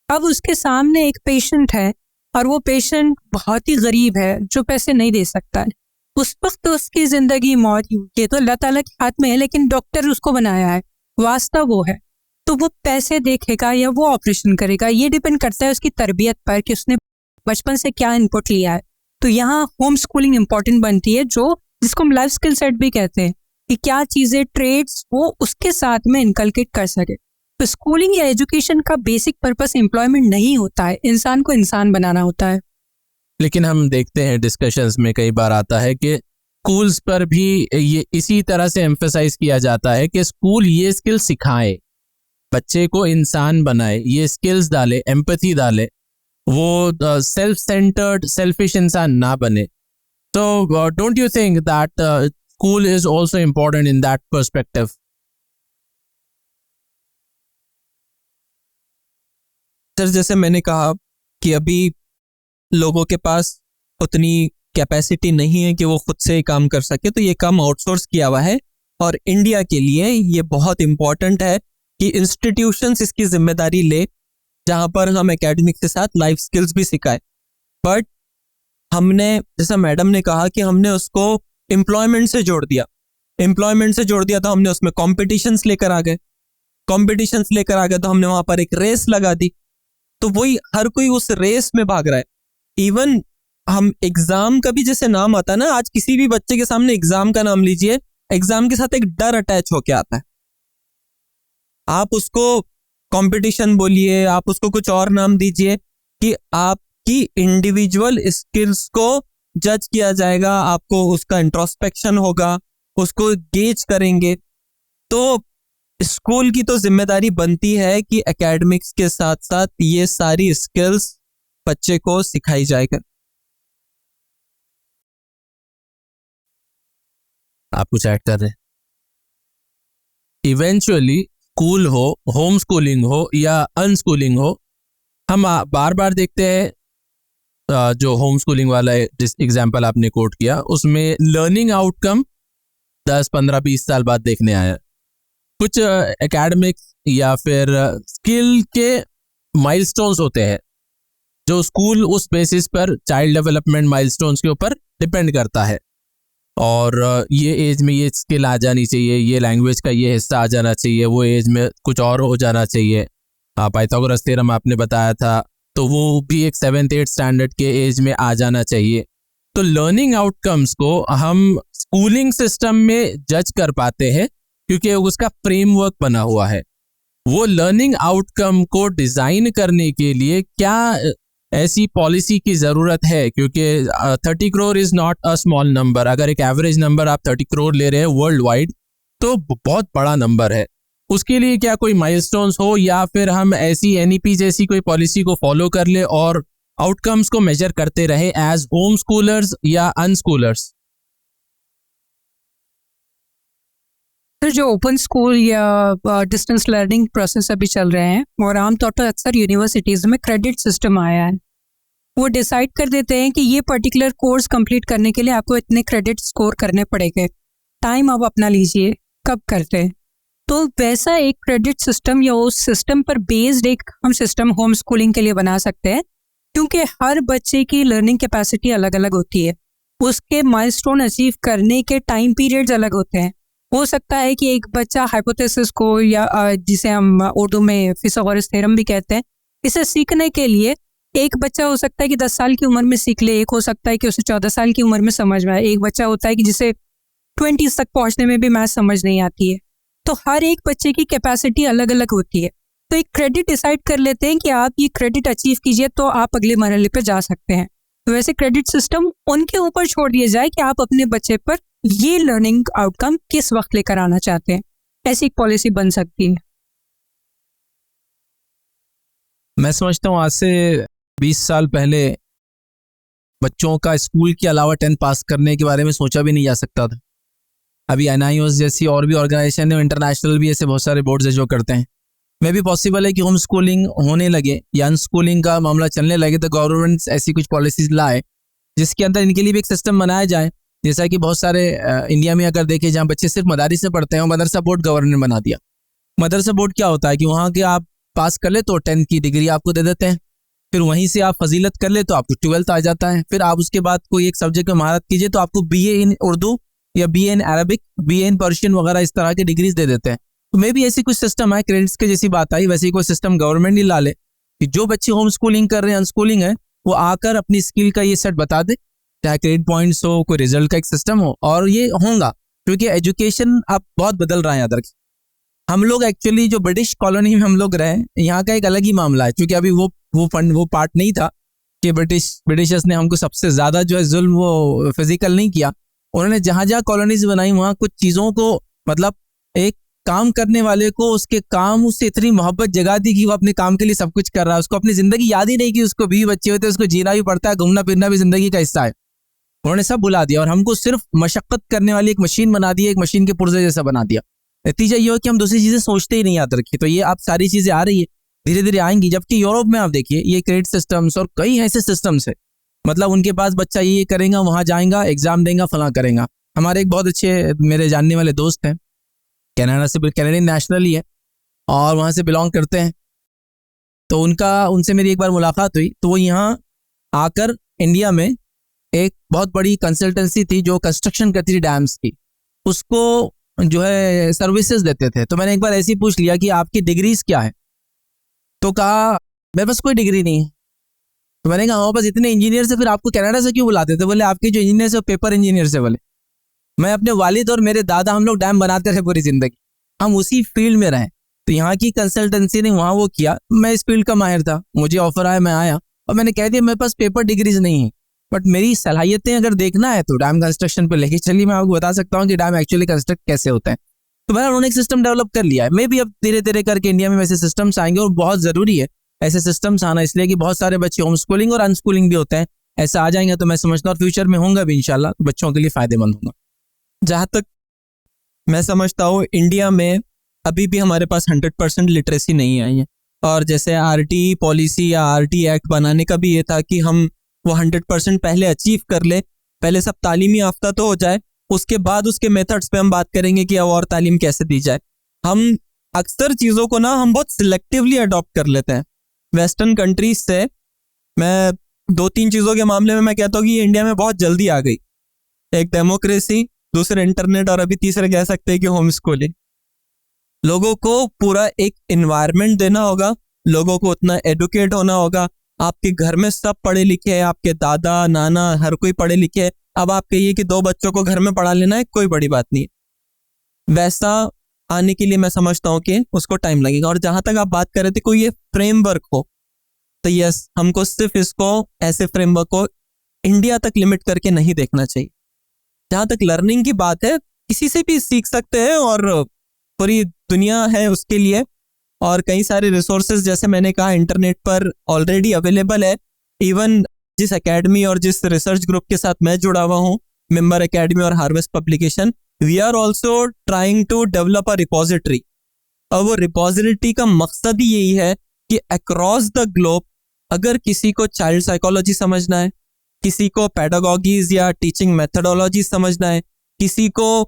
अब उसके सामने एक पेशेंट है और वो पेशेंट बहुत ही गरीब है जो पैसे नहीं दे सकता है। उस वक्त तो उसकी ज़िंदगी मौत ये तो अल्लाह ताला के हाथ में है, लेकिन डॉक्टर उसको बनाया है, वास्ता वो है, तो वो पैसे देखेगा या वो ऑपरेशन करेगा, ये डिपेंड करता है उसकी तरबियत पर कि उसने बचपन से क्या इनपुट लिया है। तो यहाँ होम स्कूलिंग इंपॉर्टेंट बनती है, जो जिसको हम लाइफ स्किल सेट भी कहते हैं, कि क्या चीज़ें ट्रेड्स वो उसके साथ में इनकलकेट कर सके। तो स्कूलिंग या एजुकेशन का बेसिक पर्पस एम्प्लॉयमेंट नहीं होता है, इंसान को इंसान बनाना होता है। लेकिन हम देखते हैं डिस्कशंस में कई बार आता है कि स्कूल्स पर भी ये इसी तरह से एम्फेसाइज किया जाता है कि स्कूल ये स्किल सिखाए, बच्चे को इंसान बनाए, ये स्किल्स डाले, एम्पैथी डाले, वो सेल्फ सेंटर्ड सेल्फिश इंसान ना बने। तो don't you think that school is also important in that perspective? Sir, जैसे मैंने कहा कि अभी लोगों के पास उतनी कैपेसिटी नहीं है कि वो खुद से ही काम कर सके, तो ये काम आउटसोर्स किया हुआ है। और इंडिया के लिए ये बहुत इम्पॉर्टेंट है कि इंस्टीट्यूशंस इसकी जिम्मेदारी ले, जहाँ पर हम एकेडमिक के साथ लाइफ स्किल्स भी सिखाए। बट हमने, जैसा मैडम ने कहा, कि हमने उसको एम्प्लॉयमेंट से जोड़ दिया। एम्प्लॉयमेंट से जोड़ दिया तो हमने उसमें कॉम्पिटिशन्स लेकर आ गए, कॉम्पिटिशन्स लेकर आ गए तो हमने वहाँ पर एक रेस लगा दी। तो वही हर कोई उस रेस में भाग रहा है। इवन हम एग्जाम का भी जैसे नाम आता है ना, आज किसी भी बच्चे के सामने एग्जाम का नाम लीजिए, एग्जाम के साथ एक डर अटैच होके आता है। आप उसको कंपटीशन बोलिए, आप उसको कुछ और नाम दीजिए, कि आपकी इंडिविजुअल स्किल्स को जज किया जाएगा, आपको उसका इंट्रोस्पेक्शन होगा, उसको गेज करेंगे। तो स्कूल की तो जिम्मेदारी बनती है कि एकेडमिक्स के साथ साथ ये सारी स्किल्स बच्चे को सिखाई जाएगा। आप कुछ ऐड कर रहे हैं? इवेंचुअली स्कूल हो, होम स्कूलिंग हो या अनस्कूलिंग हो, हम बार बार देखते हैं जो होम स्कूलिंग वाला जिस एग्जाम्पल आपने कोट किया, उसमें लर्निंग आउटकम 10, 15, 20 साल बाद देखने आया। कुछ एकेडमिक्स या फिर स्किल के माइलस्टोन्स होते हैं जो स्कूल उस बेसिस पर चाइल्ड डेवलपमेंट माइलस्टोन्स के ऊपर डिपेंड करता है, और ये एज में ये स्किल आ जानी चाहिए, ये लैंग्वेज का ये हिस्सा आ जाना चाहिए, वो एज में कुछ और हो जाना चाहिए। पाइथागोरस थ्योरम आपने बताया था, तो वो भी एक 7th 8th स्टैंडर्ड के एज में आ जाना चाहिए। तो लर्निंग आउटकम्स को हम स्कूलिंग सिस्टम में जज कर पाते हैं क्योंकि उसका फ्रेमवर्क बना हुआ है। वो लर्निंग आउटकम को डिज़ाइन करने के लिए क्या ऐसी पॉलिसी की ज़रूरत है, क्योंकि 30 crore is not a small number. अगर एक एवरेज नंबर आप 30 करोड़ ले रहे हैं वर्ल्ड वाइड तो बहुत बड़ा नंबर है। उसके लिए क्या कोई माइलस्टोन्स हो, या फिर हम ऐसी NEP जैसी कोई पॉलिसी को फॉलो कर ले और आउटकम्स को मेजर करते रहे एज होम स्कूलर्स या अनस्कूलर्स? तो जो ओपन स्कूल या डिस्टेंस लर्निंग प्रोसेस अभी चल रहे हैं और आमतौर पर अक्सर यूनिवर्सिटीज़ में क्रेडिट सिस्टम आया है। वो डिसाइड कर देते हैं कि ये पर्टिकुलर कोर्स कंप्लीट करने के लिए आपको इतने क्रेडिट स्कोर करने पड़ेंगे, टाइम आप अपना लीजिए कब करते हैं। तो वैसा एक क्रेडिट सिस्टम या उस सिस्टम पर बेस्ड एक हम सिस्टम होम स्कूलिंग के लिए बना सकते हैं, क्योंकि हर बच्चे की लर्निंग कैपेसिटी अलग अलग होती है, उसके माइलस्टोन अचीव करने के टाइम पीरियड्स अलग होते हैं। हो सकता है कि एक बच्चा हाइपोथेसिस को या जिसे हम उर्दू में फिथागोरस थ्योरम भी कहते हैं, इसे सीखने के लिए एक बच्चा हो सकता है कि 10 साल की उम्र में सीख ले, एक हो सकता है कि उसे 14 साल की उम्र में समझ में आए, एक बच्चा होता है कि जिसे 20s तक पहुंचने में भी मैथ समझ नहीं आती है। तो हर एक बच्चे की कैपेसिटी अलग अलग होती है। तो एक क्रेडिट डिसाइड कर लेते हैं कि आप ये क्रेडिट अचीव कीजिए तो आप अगले मरहले पे जा सकते हैं। तो वैसे क्रेडिट सिस्टम उनके ऊपर छोड़ दिया जाए कि आप अपने बच्चे पर ये लर्निंग आउटकम किस वक्त लेकर आना चाहते हैं, ऐसी एक पॉलिसी बन सकती है। मैं समझता हूँ आज से 20 साल पहले बच्चों का स्कूल के अलावा 10th पास करने के बारे में सोचा भी नहीं जा सकता था। अभी NIOS जैसी और भी ऑर्गेनाइजेशन है, इंटरनेशनल भी ऐसे बहुत सारे बोर्ड्स है जो करते हैं। मे भी पॉसिबल है कि होम स्कूलिंग होने लगे या अनस्कूलिंग का मामला चलने लगे तो गवर्नमेंट ऐसी कुछ पॉलिसीज लाए जिसके अंदर इनके लिए भी एक सिस्टम बनाया जाए। जैसा कि बहुत सारे इंडिया में अगर देखें जहाँ बच्चे सिर्फ मदारिस से पढ़ते हैं, मदरसा बोर्ड गवर्नमेंट बना दिया। मदरसा बोर्ड क्या होता है कि वहाँ के आप पास कर ले तो 10th की डिग्री आपको दे देते हैं, फिर वहीं से आप फजीलत कर ले तो आपको 12th आ जाता है, फिर आप उसके बाद कोई एक सब्जेक्ट में महारत कीजिए तो आपको BA इन उर्दू या BA in Arabic, BA in Persian वगैरह इस तरह के डिग्रीज दे देते हैं। तो मे भी ऐसी कुछ सिस्टम है, क्रेडिट्स के जैसी बात आई वैसे ही कोई सिस्टम गवर्नमेंट ही ला ले कि जो बच्चे होम स्कूलिंग कर रहे हैं, अनस्कूलिंग है, वो आकर अपनी स्किल का ये सेट बता दे, चाहे क्रेडिट पॉइंट्स हो, कोई रिजल्ट का एक सिस्टम हो, और ये होगा क्योंकि एजुकेशन अब बहुत बदल रहा है। याद रखिए हम लोग एक्चुअली जो ब्रिटिश कॉलोनी में हम लोग रहे, यहाँ का एक अलग ही मामला है, क्योंकि अभी वो पार्ट नहीं था कि ब्रिटिशर्स ने हमको सबसे ज़्यादा जो है जुल्म वो फिजिकल नहीं किया। उन्होंने जहाँ जहाँ कॉलोनीज बनाई वहाँ कुछ चीज़ों को, मतलब एक काम करने वाले को उसके काम उससे इतनी मोहब्बत जगा दी कि वो अपने काम के लिए सब कुछ कर रहा है। उसको अपनी ज़िंदगी याद ही नहीं कि उसको 20 बच्चे होते, उसको जीना भी पड़ता है, घूमना फिरना भी ज़िंदगी का हिस्सा है। उन्होंने सब भुला दिया और हमको सिर्फ मशक्क़त करने वाली एक मशीन बना दी, एक मशीन के पुर्जे जैसा बना दिया। नतीजा ये हो कि हम दूसरी चीज़ें सोचते ही नहीं। याद रखिए तो ये आप सारी चीज़ें आ रही है, धीरे धीरे आएंगी। जबकि यूरोप में आप देखिए ये क्रेडिट सिस्टम्स और कई ऐसे सिस्टम्स है, मतलब उनके पास बच्चा ये करेगा, वहाँ जाएगा, एग्जाम देगा, फलां करेगा। हमारे एक बहुत अच्छे मेरे जानने वाले दोस्त हैं, कनाडा से, कैनेडियन नेशनल ही है और वहाँ से बिलोंग करते हैं। तो उनसे मेरी एक बार मुलाकात हुई तो वो यहाँ आकर इंडिया में एक बहुत बड़ी कंसल्टेंसी थी जो कंस्ट्रक्शन करती थी डैम्स की, उसको जो है सर्विसेज देते थे। तो मैंने एक बार ऐसे ही पूछ लिया कि आपकी डिग्रीज क्या है, तो कहा मेरे पास कोई डिग्री नहीं है। तो मैंने कहा हमारे पास इतने इंजीनियर से फिर आपको कनाडा से क्यों बुलाते थे? बोले आपके जो इंजीनियर है पेपर इंजीनियर से। बोले मैं अपने वालिद और मेरे दादा हम लोग डैम बनाते रहे पूरी जिंदगी, हम उसी फील्ड में रहे। तो यहाँ की कंसल्टेंसी ने वहाँ वो किया, मैं इस फील्ड का माहिर था, मुझे ऑफर आया, मैं आया और मैंने कह दिया मेरे पास पेपर डिग्रीज नहीं है, बट मेरी सलाहियतें अगर देखना है तो डैम कंस्ट्रक्शन पे लेके चलिए, मैं आपको बता सकता हूँ कि डैम एक्चुअली कंस्ट्रक्ट कैसे होते हैं। तो मैंने उन्होंने एक सिस्टम डेवलप कर लिया है। मे भी अब धीरे धीरे करके इंडिया में वैसे सिस्टम्स आएंगे और बहुत ज़रूरी है ऐसे सिस्टम्स आना, इसलिए कि बहुत सारे बच्चे होम स्कूलिंग और अनस्कूलिंग भी होते हैं। ऐसा आ जाएंगे तो मैं समझता हूँ फ्यूचर में होगा भी इंशाल्लाह, तो बच्चों के लिए फ़ायदेमंद होगा। जहाँ तक मैं समझता हूँ इंडिया में अभी भी हमारे पास 100% लिटरेसी नहीं आई है, और जैसे RT पॉलिसी या RT एक्ट बनाने का भी ये था कि हम वो 100% पहले अचीव कर ले, पहले सब तालीमी याफ्ता तो हो जाए, उसके बाद उसके मेथड्स पे हम बात करेंगे कि अब और तालीम कैसे दी जाए। हम अक्सर चीज़ों को ना हम बहुत सिलेक्टिवली अडॉप्ट कर लेते हैं वेस्टर्न कंट्रीज से। मैं 2-3 चीज़ों के मामले में मैं कहता हूँ कि ये इंडिया में बहुत जल्दी आ गई। एक डेमोक्रेसी, दूसरे इंटरनेट, और अभी तीसरे कह सकते हैं कि होम स्कूलिंग। लोगों को पूरा एक इन्वायरमेंट देना होगा, लोगों को उतना एडुकेट होना होगा। आपके घर में सब पढ़े लिखे हैं, आपके दादा नाना हर कोई पढ़े लिखे है। अब आप कहिए कि 2 बच्चों को घर में पढ़ा लेना है, कोई बड़ी बात नहीं है। वैसा आने के लिए मैं समझता हूँ कि उसको टाइम लगेगा। और जहाँ तक आप बात कर रहे थे कोई ये फ्रेमवर्क हो, तो यस, हमको सिर्फ इसको ऐसे फ्रेमवर्क को इंडिया तक लिमिट करके नहीं देखना चाहिए। जहाँ तक लर्निंग की बात है, किसी से भी सीख सकते हैं और पूरी दुनिया है उसके लिए, और कई सारे रिसोर्सेज जैसे मैंने कहा इंटरनेट पर ऑलरेडी अवेलेबल है। इवन जिस एकेडमी और जिस रिसर्च ग्रुप के साथ मैं जुड़ा हुआ हूँ, मेंबर एकेडमी और harvest publication, we are also trying to develop a repository. और वो रिपोजिटरी का मकसद ही यही है कि अक्रॉस द ग्लोब अगर किसी को चाइल्ड साइकोलॉजी समझना है, किसी को पेडागॉगीज या टीचिंग मेथडोलॉजी समझना है, किसी को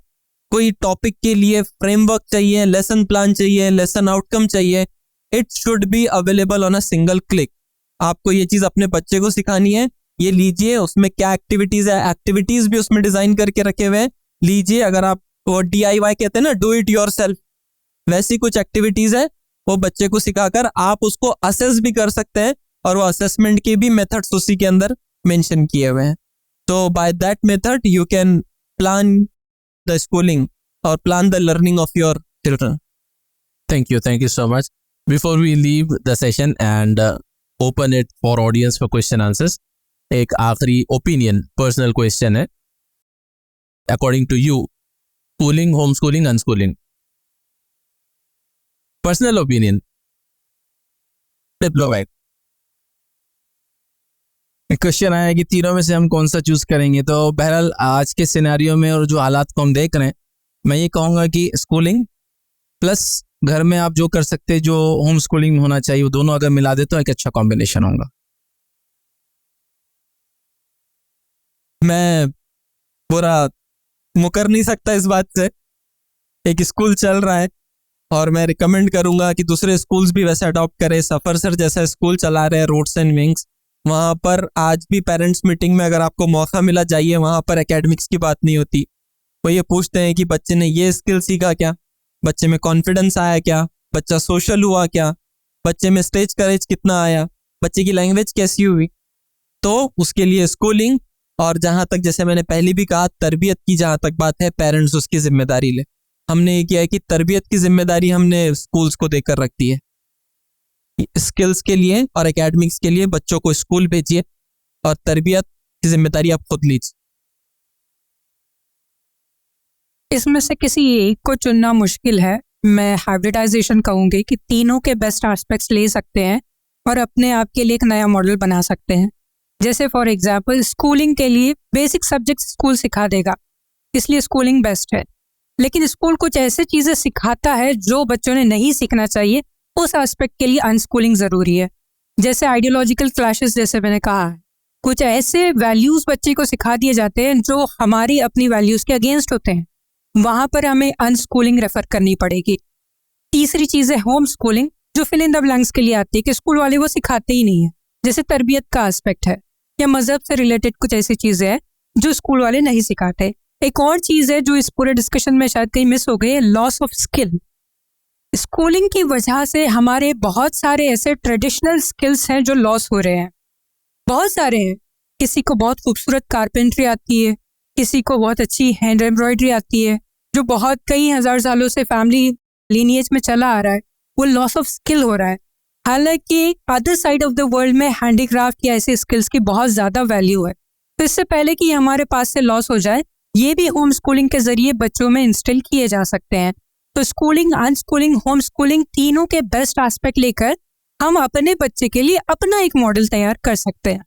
कोई टॉपिक के लिए फ्रेमवर्क चाहिए, लेसन प्लान चाहिए, लेसन आउटकम चाहिए, it should be available on a single click. आपको ये चीज़ अपने बच्चे को सिखानी है, ये लीजिए, उसमें क्या एक्टिविटीज़ है, एक्टिविटीज़ भी उसमें डिज़ाइन करके रखे हुए हैं, लीजिए। अगर आप वो DIY कहते हैं ना, डू इट योर सेल्फ, वैसी कुछ एक्टिविटीज़ है, वो बच्चे को सिखाकर आप उसको असेस भी कर सकते हैं, और वो असेसमेंट के भी मेथड्स उसी के अंदर मेंशन किए हुए हैं। तो by that method you can plan the schooling और plan the learning of your children. Thank you so much. Before we leave the session and open it for audience for question answers, एक आखिरी opinion personal question है, according to you, schooling, home schooling, unschooling, personal opinion. Question आया कि तीनों में से हम कौन सा चूज करेंगे। तो बहरहाल आज के सिनेरियो में और जो हालात को हम देख रहे हैं, मैं ये कहूँगा कि स्कूलिंग प्लस घर में आप जो कर सकते हैं, जो होम स्कूलिंग होना चाहिए, वो दोनों अगर मिला दे तो एक अच्छा कॉम्बिनेशन होगा। मैं पूरा मुकर नहीं सकता इस बात से। एक स्कूल चल रहा है और मैं रिकमेंड करूंगा कि दूसरे स्कूल्स भी वैसे अडॉप्ट करें। सफ़र सर जैसा स्कूल चला रहे हैं, रूट्स एंड विंग्स, वहाँ पर आज भी पेरेंट्स मीटिंग में अगर आपको मौका मिला जाइए, वहाँ पर एकेडमिक्स की बात नहीं होती। वो ये पूछते हैं कि बच्चे ने ये स्किल सीखा क्या, बच्चे में कॉन्फिडेंस आया क्या, बच्चा सोशल हुआ क्या, बच्चे में स्टेज करेज कितना आया, बच्चे की लैंग्वेज कैसी हुई। तो उसके लिए स्कूलिंग, और जहाँ तक जैसे मैंने पहले भी कहा, तरबियत की जहाँ तक बात है, पेरेंट्स उसकी जिम्मेदारी ले। हमने ये किया है कि तरबियत की जिम्मेदारी हमने स्कूल्स को देकर रखती है। स्किल्स के लिए और एकेडमिक्स के लिए बच्चों को स्कूल भेजिए, और तरबियत की जिम्मेदारी आप खुद लीजिए। इसमें से किसी एक को चुनना मुश्किल है। मैं हाइब्रिडाइजेशन कहूँगी कि तीनों के बेस्ट एस्पेक्ट्स ले सकते हैं और अपने आप के लिए एक नया मॉडल बना सकते हैं। जैसे फॉर एग्जांपल, स्कूलिंग के लिए बेसिक सब्जेक्ट स्कूल सिखा देगा, इसलिए स्कूलिंग बेस्ट है। लेकिन स्कूल कुछ ऐसे चीज़ें सिखाता है जो बच्चों ने नहीं सीखना चाहिए, उस एस्पेक्ट के लिए अनस्कूलिंग ज़रूरी है। जैसे आइडियोलॉजिकल क्लैशेस, जैसे मैंने कहा है, कुछ ऐसे वैल्यूज़ बच्चे को सिखा दिए जाते हैं जो हमारी अपनी वैल्यूज़ के अगेंस्ट होते हैं, वहाँ पर हमें अनस्कूलिंग रेफर करनी पड़ेगी। तीसरी चीज़ है होम स्कूलिंग, जो फिल इन द ब्लैंक्स के लिए आती है कि स्कूल वाले वो सिखाते ही नहीं है। जैसे तरबियत का एस्पेक्ट है या मज़हब से रिलेटेड कुछ ऐसी चीज़ें हैं जो स्कूल वाले नहीं सिखाते। एक और चीज़ है जो इस पूरे डिस्कशन में शायद कहीं मिस हो गई है, लॉस ऑफ स्किल। स्कूलिंग की वजह से हमारे बहुत सारे ऐसे ट्रेडिशनल स्किल्स हैं जो लॉस हो रहे हैं। बहुत सारे हैं। किसी को बहुत खूबसूरत कारपेंट्री आती है, किसी को बहुत अच्छी हैंड एम्ब्रॉयडरी आती है, जो बहुत कई हज़ार सालों से फैमिली लीनिएज में चला आ रहा है। वो लॉस ऑफ स्किल हो रहा है। हालांकि other side of the world में हैंडीक्राफ्ट या ऐसे स्किल्स की बहुत ज़्यादा वैल्यू है। तो इससे पहले कि हमारे पास से लॉस हो जाए, ये भी होम स्कूलिंग के ज़रिए बच्चों में इंस्टिल किए जा सकते हैं। तो स्कूलिंग, अनस्कूलिंग, होम स्कूलिंग, तीनों के बेस्ट एस्पेक्ट लेकर हम अपने बच्चे के लिए अपना एक मॉडल तैयार कर सकते हैं।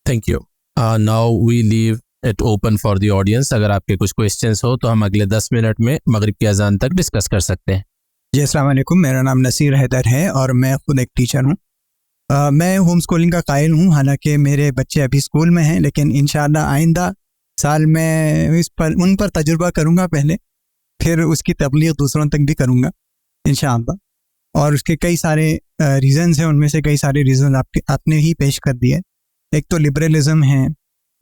Thank you. Now we leave it open for the audience. अगर आपके कुछ क्वेश्चंस हो तो हम अगले 10 मिनट में मगरिब की अजान तक डिस्कस कर सकते हैं। जी अस्सलाम वालेकुम, मेरा नाम नसीर हैदर है और मैं खुद एक टीचर हूँ। मैं होम स्कूलिंग का कायल हूँ। हालांकि मेरे बच्चे अभी स्कूल में हैं, लेकिन इंशाअल्लाह आइंदा साल मैं उन पर तजुर्बा करूँगा पहले, फिर उसकी तबलीग दूसरों तक भी करूँगा इंशाअल्लाह। और उसके कई सारे रीज़न्स हैं, उनमें से कई सारे रीज़न आपने ही पेश कर दिए। एक तो लिबरलिज़म है,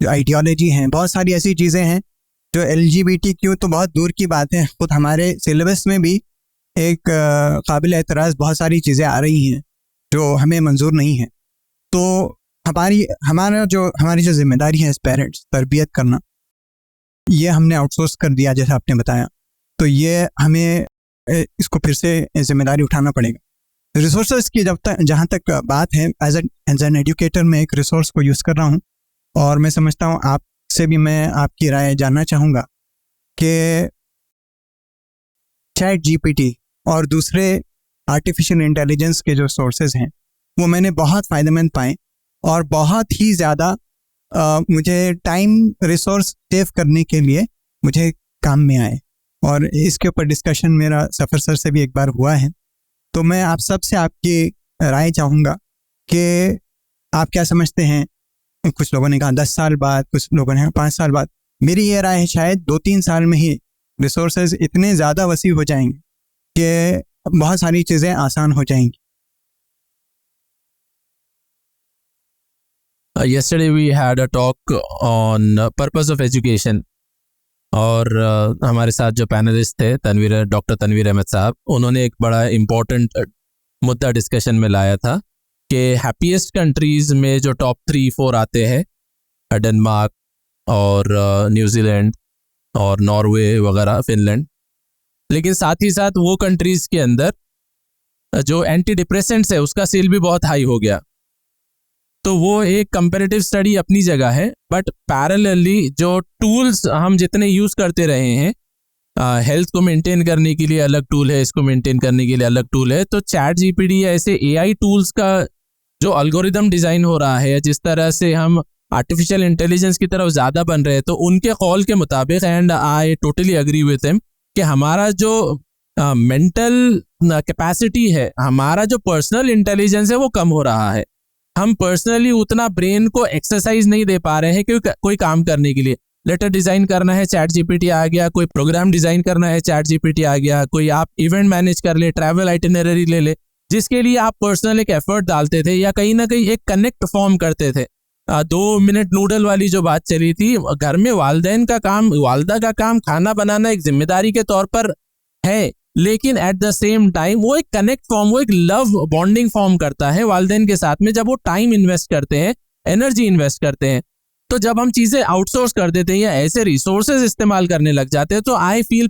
जो आइडियोलॉजी है, बहुत सारी ऐसी चीज़ें हैं जो LGBTQ तो बहुत दूर की बात है, खुद हमारे सिलेबस में भी एक काबिल एतराज़ बहुत सारी चीज़ें आ रही हैं जो हमें मंजूर नहीं है। तो हमारी जो जिम्मेदारी है एज पेरेंट्स, तरबियत करना, ये हमने आउटसोर्स कर दिया जैसे आपने बताया। तो ये हमें इसको फिर से जिम्मेदारी उठाना पड़ेगा। रिसोर्सेज की जहाँ तक बात है, एज एन एजुकेटर मैं एक रिसोर्स को यूज़ कर रहा हूँ, और मैं समझता हूँ आपसे भी मैं आपकी राय जानना चाहूँगा कि ChatGPT और दूसरे आर्टिफिशियल इंटेलिजेंस के जो सोर्सेज हैं वो मैंने बहुत फ़ायदेमंद पाए, और बहुत ही ज़्यादा मुझे टाइम रिसोर्स सेव करने के लिए मुझे काम में आए। और इसके ऊपर डिस्कशन मेरा सफ़र सर से भी एक बार हुआ है। तो मैं आप सब से आपकी राय चाहूँगा कि आप क्या समझते हैं। कुछ लोगों ने कहा 10 साल बाद, कुछ लोगों ने कहा 5 साल बाद। मेरी ये राय है शायद 2-3 साल में ही रिसोर्सेज इतने ज़्यादा वसी हो जाएंगे कि बहुत सारी चीज़ें आसान हो जाएंगी। Yesterday we had a talk on purpose of education और हमारे साथ जो पैनलिस्ट थे डॉक्टर तनवीर अहमद साहब, उन्होंने एक बड़ा इम्पोर्टेंट मुद्दा डिस्कशन में लाया था कि हैप्पीएस्ट कंट्रीज़ में जो टॉप 3-4 आते हैं, डेनमार्क और न्यूजीलैंड और नॉर्वे वगैरह, फिनलैंड, लेकिन साथ ही साथ वो कंट्रीज़ के अंदर जो एंटी डिप्रेसेंट्स है उसका सेल भी बहुत हाई हो गया। तो वो एक कंपैरेटिव स्टडी अपनी जगह है, बट पैरेलली जो टूल्स हम जितने यूज़ करते रहे हैं, हेल्थ को मेंटेन करने के लिए अलग टूल है, इसको मेंटेन करने के लिए अलग टूल है, तो चैट जीपीटी या ऐसे एआई टूल्स का जो अल्गोरिदम डिज़ाइन हो रहा है, जिस तरह से हम आर्टिफिशियल इंटेलिजेंस की तरफ ज़्यादा बन रहे हैं, तो उनके कॉल के मुताबिक, and I totally agree with him, कि हमारा जो मेंटल कैपेसिटी है, हमारा जो पर्सनल इंटेलिजेंस है वो कम हो रहा है। हम पर्सनली उतना ब्रेन को एक्सरसाइज नहीं दे पा रहे हैं कि कोई काम करने के लिए। लेटर डिज़ाइन करना है, चैट जीपीटी आ गया, कोई प्रोग्राम डिज़ाइन करना है, चैट जीपीटी आ गया, कोई आप इवेंट मैनेज कर ले, ट्रैवल आइटिनरी ले ले, जिसके लिए आप पर्सनल एक एफर्ट डालते थे या कहीं ना कहीं एक कनेक्ट फॉर्म करते थे। 2 मिनट नूडल वाली जो बात चली थी, घर में वालदा का काम खाना बनाना एक जिम्मेदारी के तौर पर है, लेकिन एट द सेम टाइम वो एक कनेक्ट फॉर्म, वो एक लव बॉन्डिंग फॉर्म करता है वालिदैन के साथ में, जब वो टाइम इन्वेस्ट करते हैं, एनर्जी इन्वेस्ट करते हैं। तो जब हम चीज़ें आउटसोर्स कर देते हैं या ऐसे रिसोर्सेज इस्तेमाल करने लग जाते हैं, तो आई फील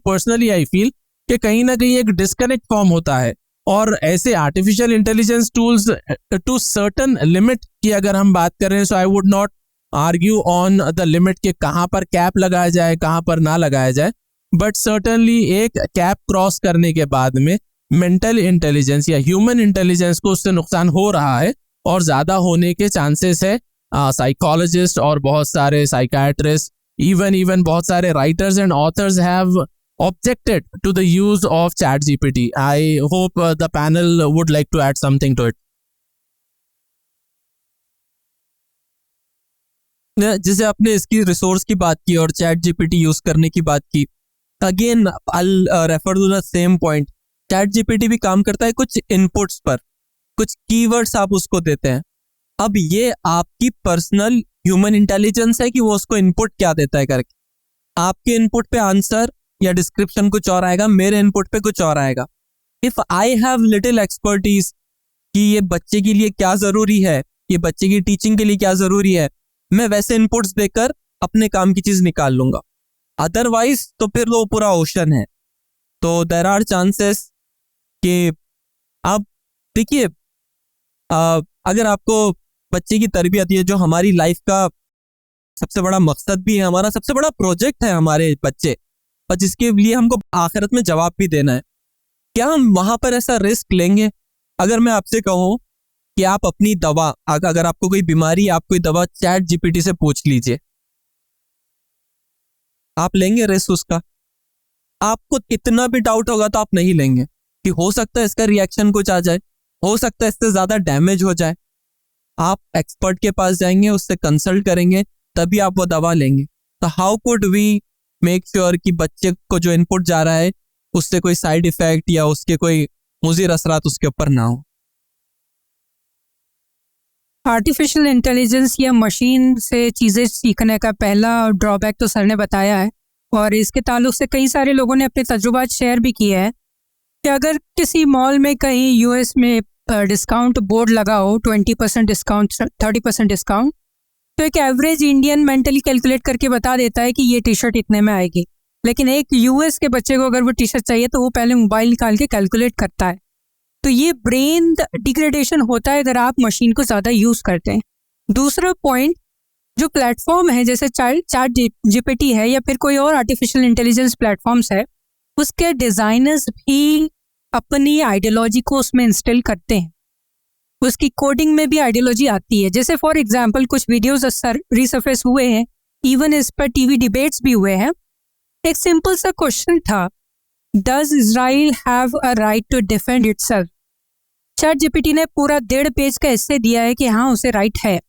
कि कहीं ना कहीं एक डिस्कनेक्ट फॉर्म होता है। और ऐसे artificial intelligence tools to certain limit की अगर हम बात करें, so I would not argue on the limit के कहाँ पर कैप लगाया जाए, कहाँ पर ना लगाया जाए, बट सर्टनली एक कैप क्रॉस करने के बाद में मेंटल इंटेलिजेंस या ह्यूमन इंटेलिजेंस को उससे नुकसान हो रहा है और ज़्यादा होने के चांसेस है। साइकोलॉजिस्ट और बहुत सारे साइकाट्रिस्ट, इवन बहुत सारे writers and authors have objected to the use of ChatGPT. I hope the panel would like to add something to it. जैसे आपने इसकी रिसोर्स की बात की और चैट जीपीटी यूज करने की बात की, again I refer to the same point. Chat GPT भी काम करता है कुछ इनपुट्स पर, कुछ कीवर्ड्स आप उसको देते हैं। अब ये आपकी पर्सनल ह्यूमन इंटेलिजेंस है कि वो उसको इनपुट क्या देता है करके। आपके इनपुट पे आंसर या डिस्क्रिप्शन कुछ और आएगा, मेरे इनपुट पे कुछ और आएगा। If I have little expertise कि ये बच्चे के लिए क्या जरूरी है, ये बच्चे की टीचिंग के लिए क्या जरूरी है, मैं वैसे इनपुट्स देकर अपने काम की चीज निकाल लूंगा। अदरवाइज तो फिर वो पूरा ओशन है। तो देयर आर चांसेस कि आप देखिए, अगर आपको बच्चे की तरबियत, ये जो हमारी लाइफ का सबसे बड़ा मकसद भी है, हमारा सबसे बड़ा प्रोजेक्ट है हमारे बच्चे, और जिसके लिए हमको आखिरत में जवाब भी देना है, क्या हम वहां पर ऐसा रिस्क लेंगे? अगर मैं आपसे कहूं कि आप अपनी दवा, अगर आपको कोई बीमारी, आप कोई दवा चैट जीपीटी से पूछ लीजिए, आप लेंगे रिस्क उसका? आपको कितना भी डाउट होगा तो आप नहीं लेंगे कि हो सकता है इसका रिएक्शन कुछ आ जाए, हो सकता है इससे ज्यादा डैमेज हो जाए। आप एक्सपर्ट के पास जाएंगे, उससे कंसल्ट करेंगे, तभी आप वो दवा लेंगे। तो how could we make sure कि बच्चे को जो इनपुट जा रहा है उससे कोई साइड इफेक्ट या उसके कोई मुज़िर असरात उसके ऊपर ना हो? आर्टिफिशियल इंटेलिजेंस या मशीन से चीज़ें सीखने का पहला ड्रॉबैक तो सर ने बताया है, और इसके ताल्लुक से कई सारे लोगों ने अपने तजुर्बात शेयर भी किए हैं कि अगर किसी मॉल में कहीं यूएस में डिस्काउंट बोर्ड लगा हो, 20% डिस्काउंट, 30% डिस्काउंट, तो एक एवरेज इंडियन मेंटली कैलकुलेट करके बता देता है कि ये टी शर्ट इतने में आएगी। लेकिन एक यूएस के बच्चे को अगर वो टी शर्ट चाहिए तो वो पहले मोबाइल निकाल के कैलकुलेट करता है। तो ये ब्रेन डिग्रेडेशन होता है अगर आप मशीन को ज़्यादा यूज़ करते हैं। दूसरा पॉइंट, जो प्लेटफॉर्म है जैसे चैट जीपीटी है या फिर कोई और आर्टिफिशियल इंटेलिजेंस प्लेटफॉर्म्स है, उसके डिज़ाइनर्स भी अपनी आइडियोलॉजी को उसमें इंस्टॉल करते हैं। उसकी कोडिंग में भी आइडियोलॉजी आती है। जैसे फॉर एग्जांपल कुछ वीडियोस रिसर्फेस हुए हैं, इवन इस पर टीवी डिबेट्स भी हुए हैं। एक सिंपल सा क्वेश्चन था, does Israel have a right to defend itself? Chat GPT ने पूरा 1.5 पेज का एस्से दिया है कि हाँ उसे राइट है।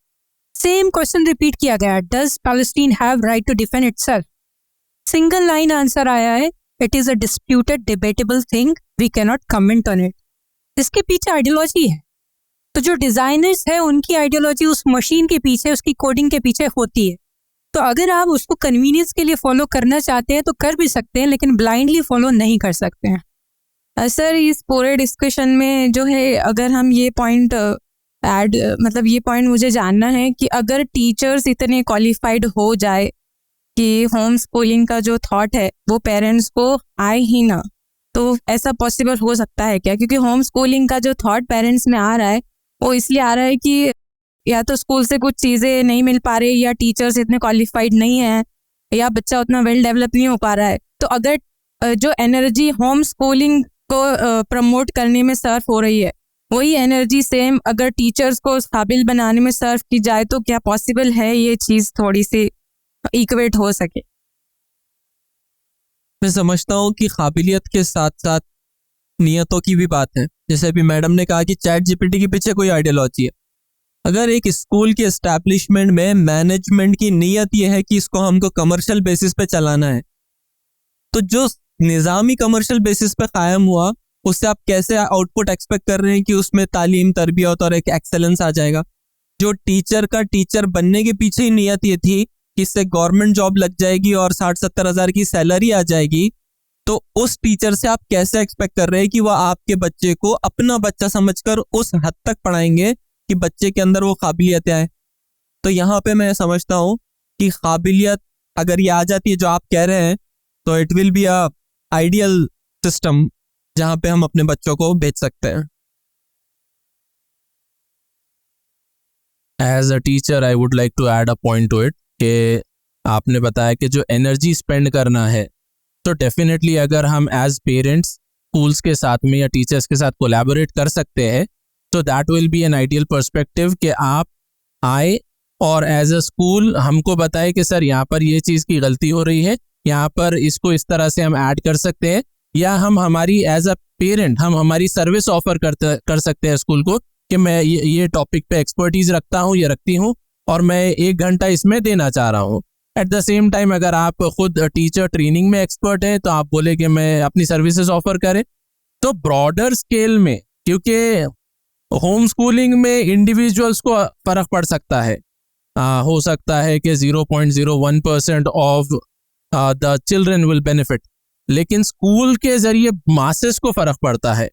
सेम क्वेश्चन रिपीट किया गया, does Palestine have right to defend itself? Single line answer आया है, it is a disputed debatable thing, we can not comment on it. इसके पीछे आइडियोलॉजी है, तो जो डिजाइनर्स है उनकी आइडियोलॉजी उस मशीन के पीछे, उसकी कोडिंग के पीछे होती है। तो अगर आप उसको कन्वीनियंस के लिए फॉलो करना चाहते हैं तो कर भी सकते हैं, लेकिन ब्लाइंडली फॉलो नहीं कर सकते हैं। सर इस पूरे डिस्कशन में जो है, अगर हम ये पॉइंट ऐड मतलब ये पॉइंट मुझे जानना है कि अगर टीचर्स इतने क्वालिफाइड हो जाए कि होम स्कूलिंग का जो थॉट है वो पेरेंट्स को आए ही ना, तो ऐसा पॉसिबल हो सकता है क्या? क्योंकि होम स्कूलिंग का जो थॉट पेरेंट्स में आ रहा है वो इसलिए आ रहा है कि या तो स्कूल से कुछ चीज़ें नहीं मिल पा रही, या टीचर्स इतने क्वालिफाइड नहीं हैं, या बच्चा उतना वेल डेवलप नहीं हो पा रहा है। तो अगर जो एनर्जी होम स्कूलिंग को प्रमोट करने में सर्व हो रही है, वही एनर्जी सेम अगर टीचर्स को काबिल बनाने में सर्व की जाए, तो क्या पॉसिबल है ये चीज़ थोड़ी सी इक्वेट हो सके? मैं समझता हूँ कि काबिलियत के साथ साथ नियतों की भी बात है। जैसे अभी मैडम ने कहा कि चैट जीपीटी के पीछे कोई आइडियोलॉजी है। अगर एक स्कूल की एस्टैब्लिशमेंट में मैनेजमेंट की नीयत यह है कि इसको हमको कमर्शियल बेसिस पे चलाना है, तो जो निज़ामी कमर्शियल बेसिस पे कायम हुआ उससे आप कैसे आउटपुट एक्सपेक्ट कर रहे हैं कि उसमें तालीम, तरबियत और एक एक्सेलेंस आ जाएगा? जो टीचर का टीचर बनने के पीछे ही नियत ये थी कि इससे गवर्नमेंट जॉब लग जाएगी और 60-70 हज़ार की सैलरी आ जाएगी, तो उस टीचर से आप कैसे एक्सपेक्ट कर रहे हैं कि वह आपके बच्चे को अपना बच्चा समझकर उस हद तक पढ़ाएंगे कि बच्चे के अंदर वो काबिलियतें आए? तो यहाँ पे मैं समझता हूँ कि काबिलियत अगर ये आ जाती है जो आप कह रहे हैं, तो it will be a ideal system जहाँ पे हम अपने बच्चों को भेज सकते हैं। As a teacher I would like to add a point to it कि आपने बताया कि जो एनर्जी स्पेंड करना है, तो डेफिनेटली अगर हम एज पेरेंट्स स्कूल्स के साथ में या टीचर्स के साथ कोलैबोरेट कर सकते हैं, तो that will be an ideal perspective कि आप आए और एज अ स्कूल हमको बताए कि सर यहाँ पर ये चीज़ की गलती हो रही है, यहाँ पर इसको इस तरह से हम ऐड कर सकते हैं, या हम हमारी एज अ पेरेंट हम हमारी सर्विस ऑफर कर सकते हैं स्कूल को कि मैं ये टॉपिक पे एक्सपर्टीज रखता हूँ, ये रखती हूँ, और मैं 1 घंटा इसमें देना चाह रहा हूँ। एट द सेम टाइम अगर आप खुद टीचर ट्रेनिंग में एक्सपर्ट हैं तो आप बोले कि मैं अपनी सर्विसेज ऑफर करें। तो ब्रॉडर स्केल में, क्योंकि होम स्कूलिंग में इंडिविजुअल्स को फर्क पड़ सकता है, हो सकता है कि 0.01% of the children will benefit, लेकिन स्कूल के जरिए मासेस को फर्क पड़ता है।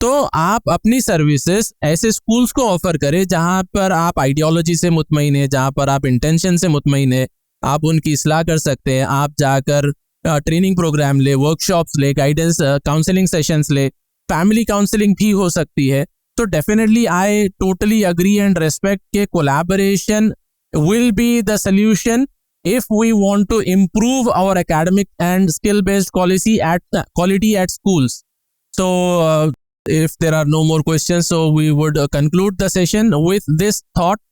तो आप अपनी सर्विसेज ऐसे स्कूल्स को ऑफर करें जहां पर आप आइडियोलॉजी से मुतमईन है, जहां पर आप इंटेंशन से मुतमईन है, आप उनकी इस्लाह कर सकते हैं। आप जाकर ट्रेनिंग प्रोग्राम ले, वर्कशॉप्स ले, गाइडेंस काउंसलिंग सेशंस ले, फैमिली काउंसलिंग भी हो सकती है। तो definitely I totally agree and respect के collaboration will be the solution if we want to improve our academic and skill based quality at schools. So if there are no more questions, so we would conclude the session with this thought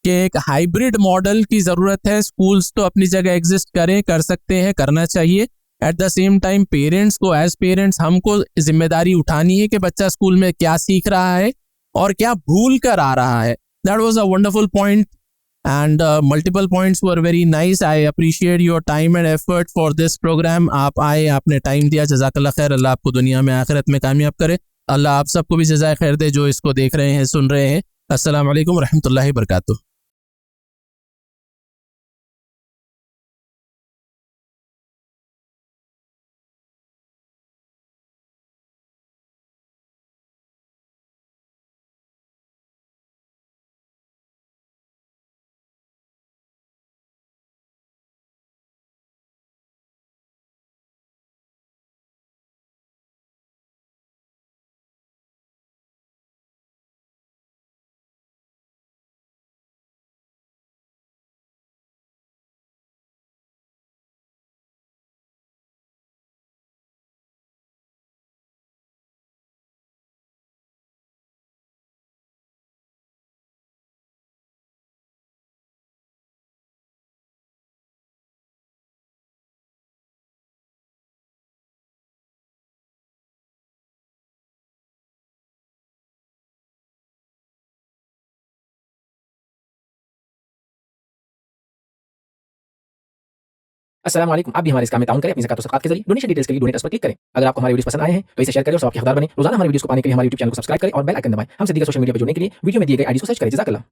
कि एक hybrid model की ज़रूरत है। Schools तो अपनी जगह exist करें, कर सकते हैं, करना चाहिए। At the same time parents को एज पेरेंट्स हमको जिम्मेदारी उठानी है कि बच्चा स्कूल में क्या सीख रहा है और क्या भूल कर आ रहा है। That was a wonderful point and multiple points were very nice. I appreciate your time and effort for this program. आप आए, आपने टाइम दिया, जज़ाकल्लाह खैर। अल्लाह आपको दुनिया में आखिरत में कामयाब करे। अल्लाह आप सबको भी जज़ाए खैर दे जो इसको देख रहे हैं, सुन रहे हैं। अस्सलाम वालेकुम रहमतुल्लाहि बरकातुहू। अस्सलाम वालेकुम। आप भी हमारे इस काम में ताउन करें अपनी ज़कात और सदक़ात के जरिए। डोनेशन डिटेल्स के लिए डोनेट पर क्लिक करें। अगर आपको हमारे वीडियोस पसंद आए हैं तो इसे शेयर करें और सबके हकदार बने। रोजाना हमारे वीडियोस को पाने के लिए हमारे YouTube चैनल को सब्सक्राइब करें और बेल आइकन दबाएं। हमसे दीगर सोशल मीडिया पर जुड़ने के लिए वीडियो में दिए गए आईडी को सर्च करें। जज़ाकल्लाह।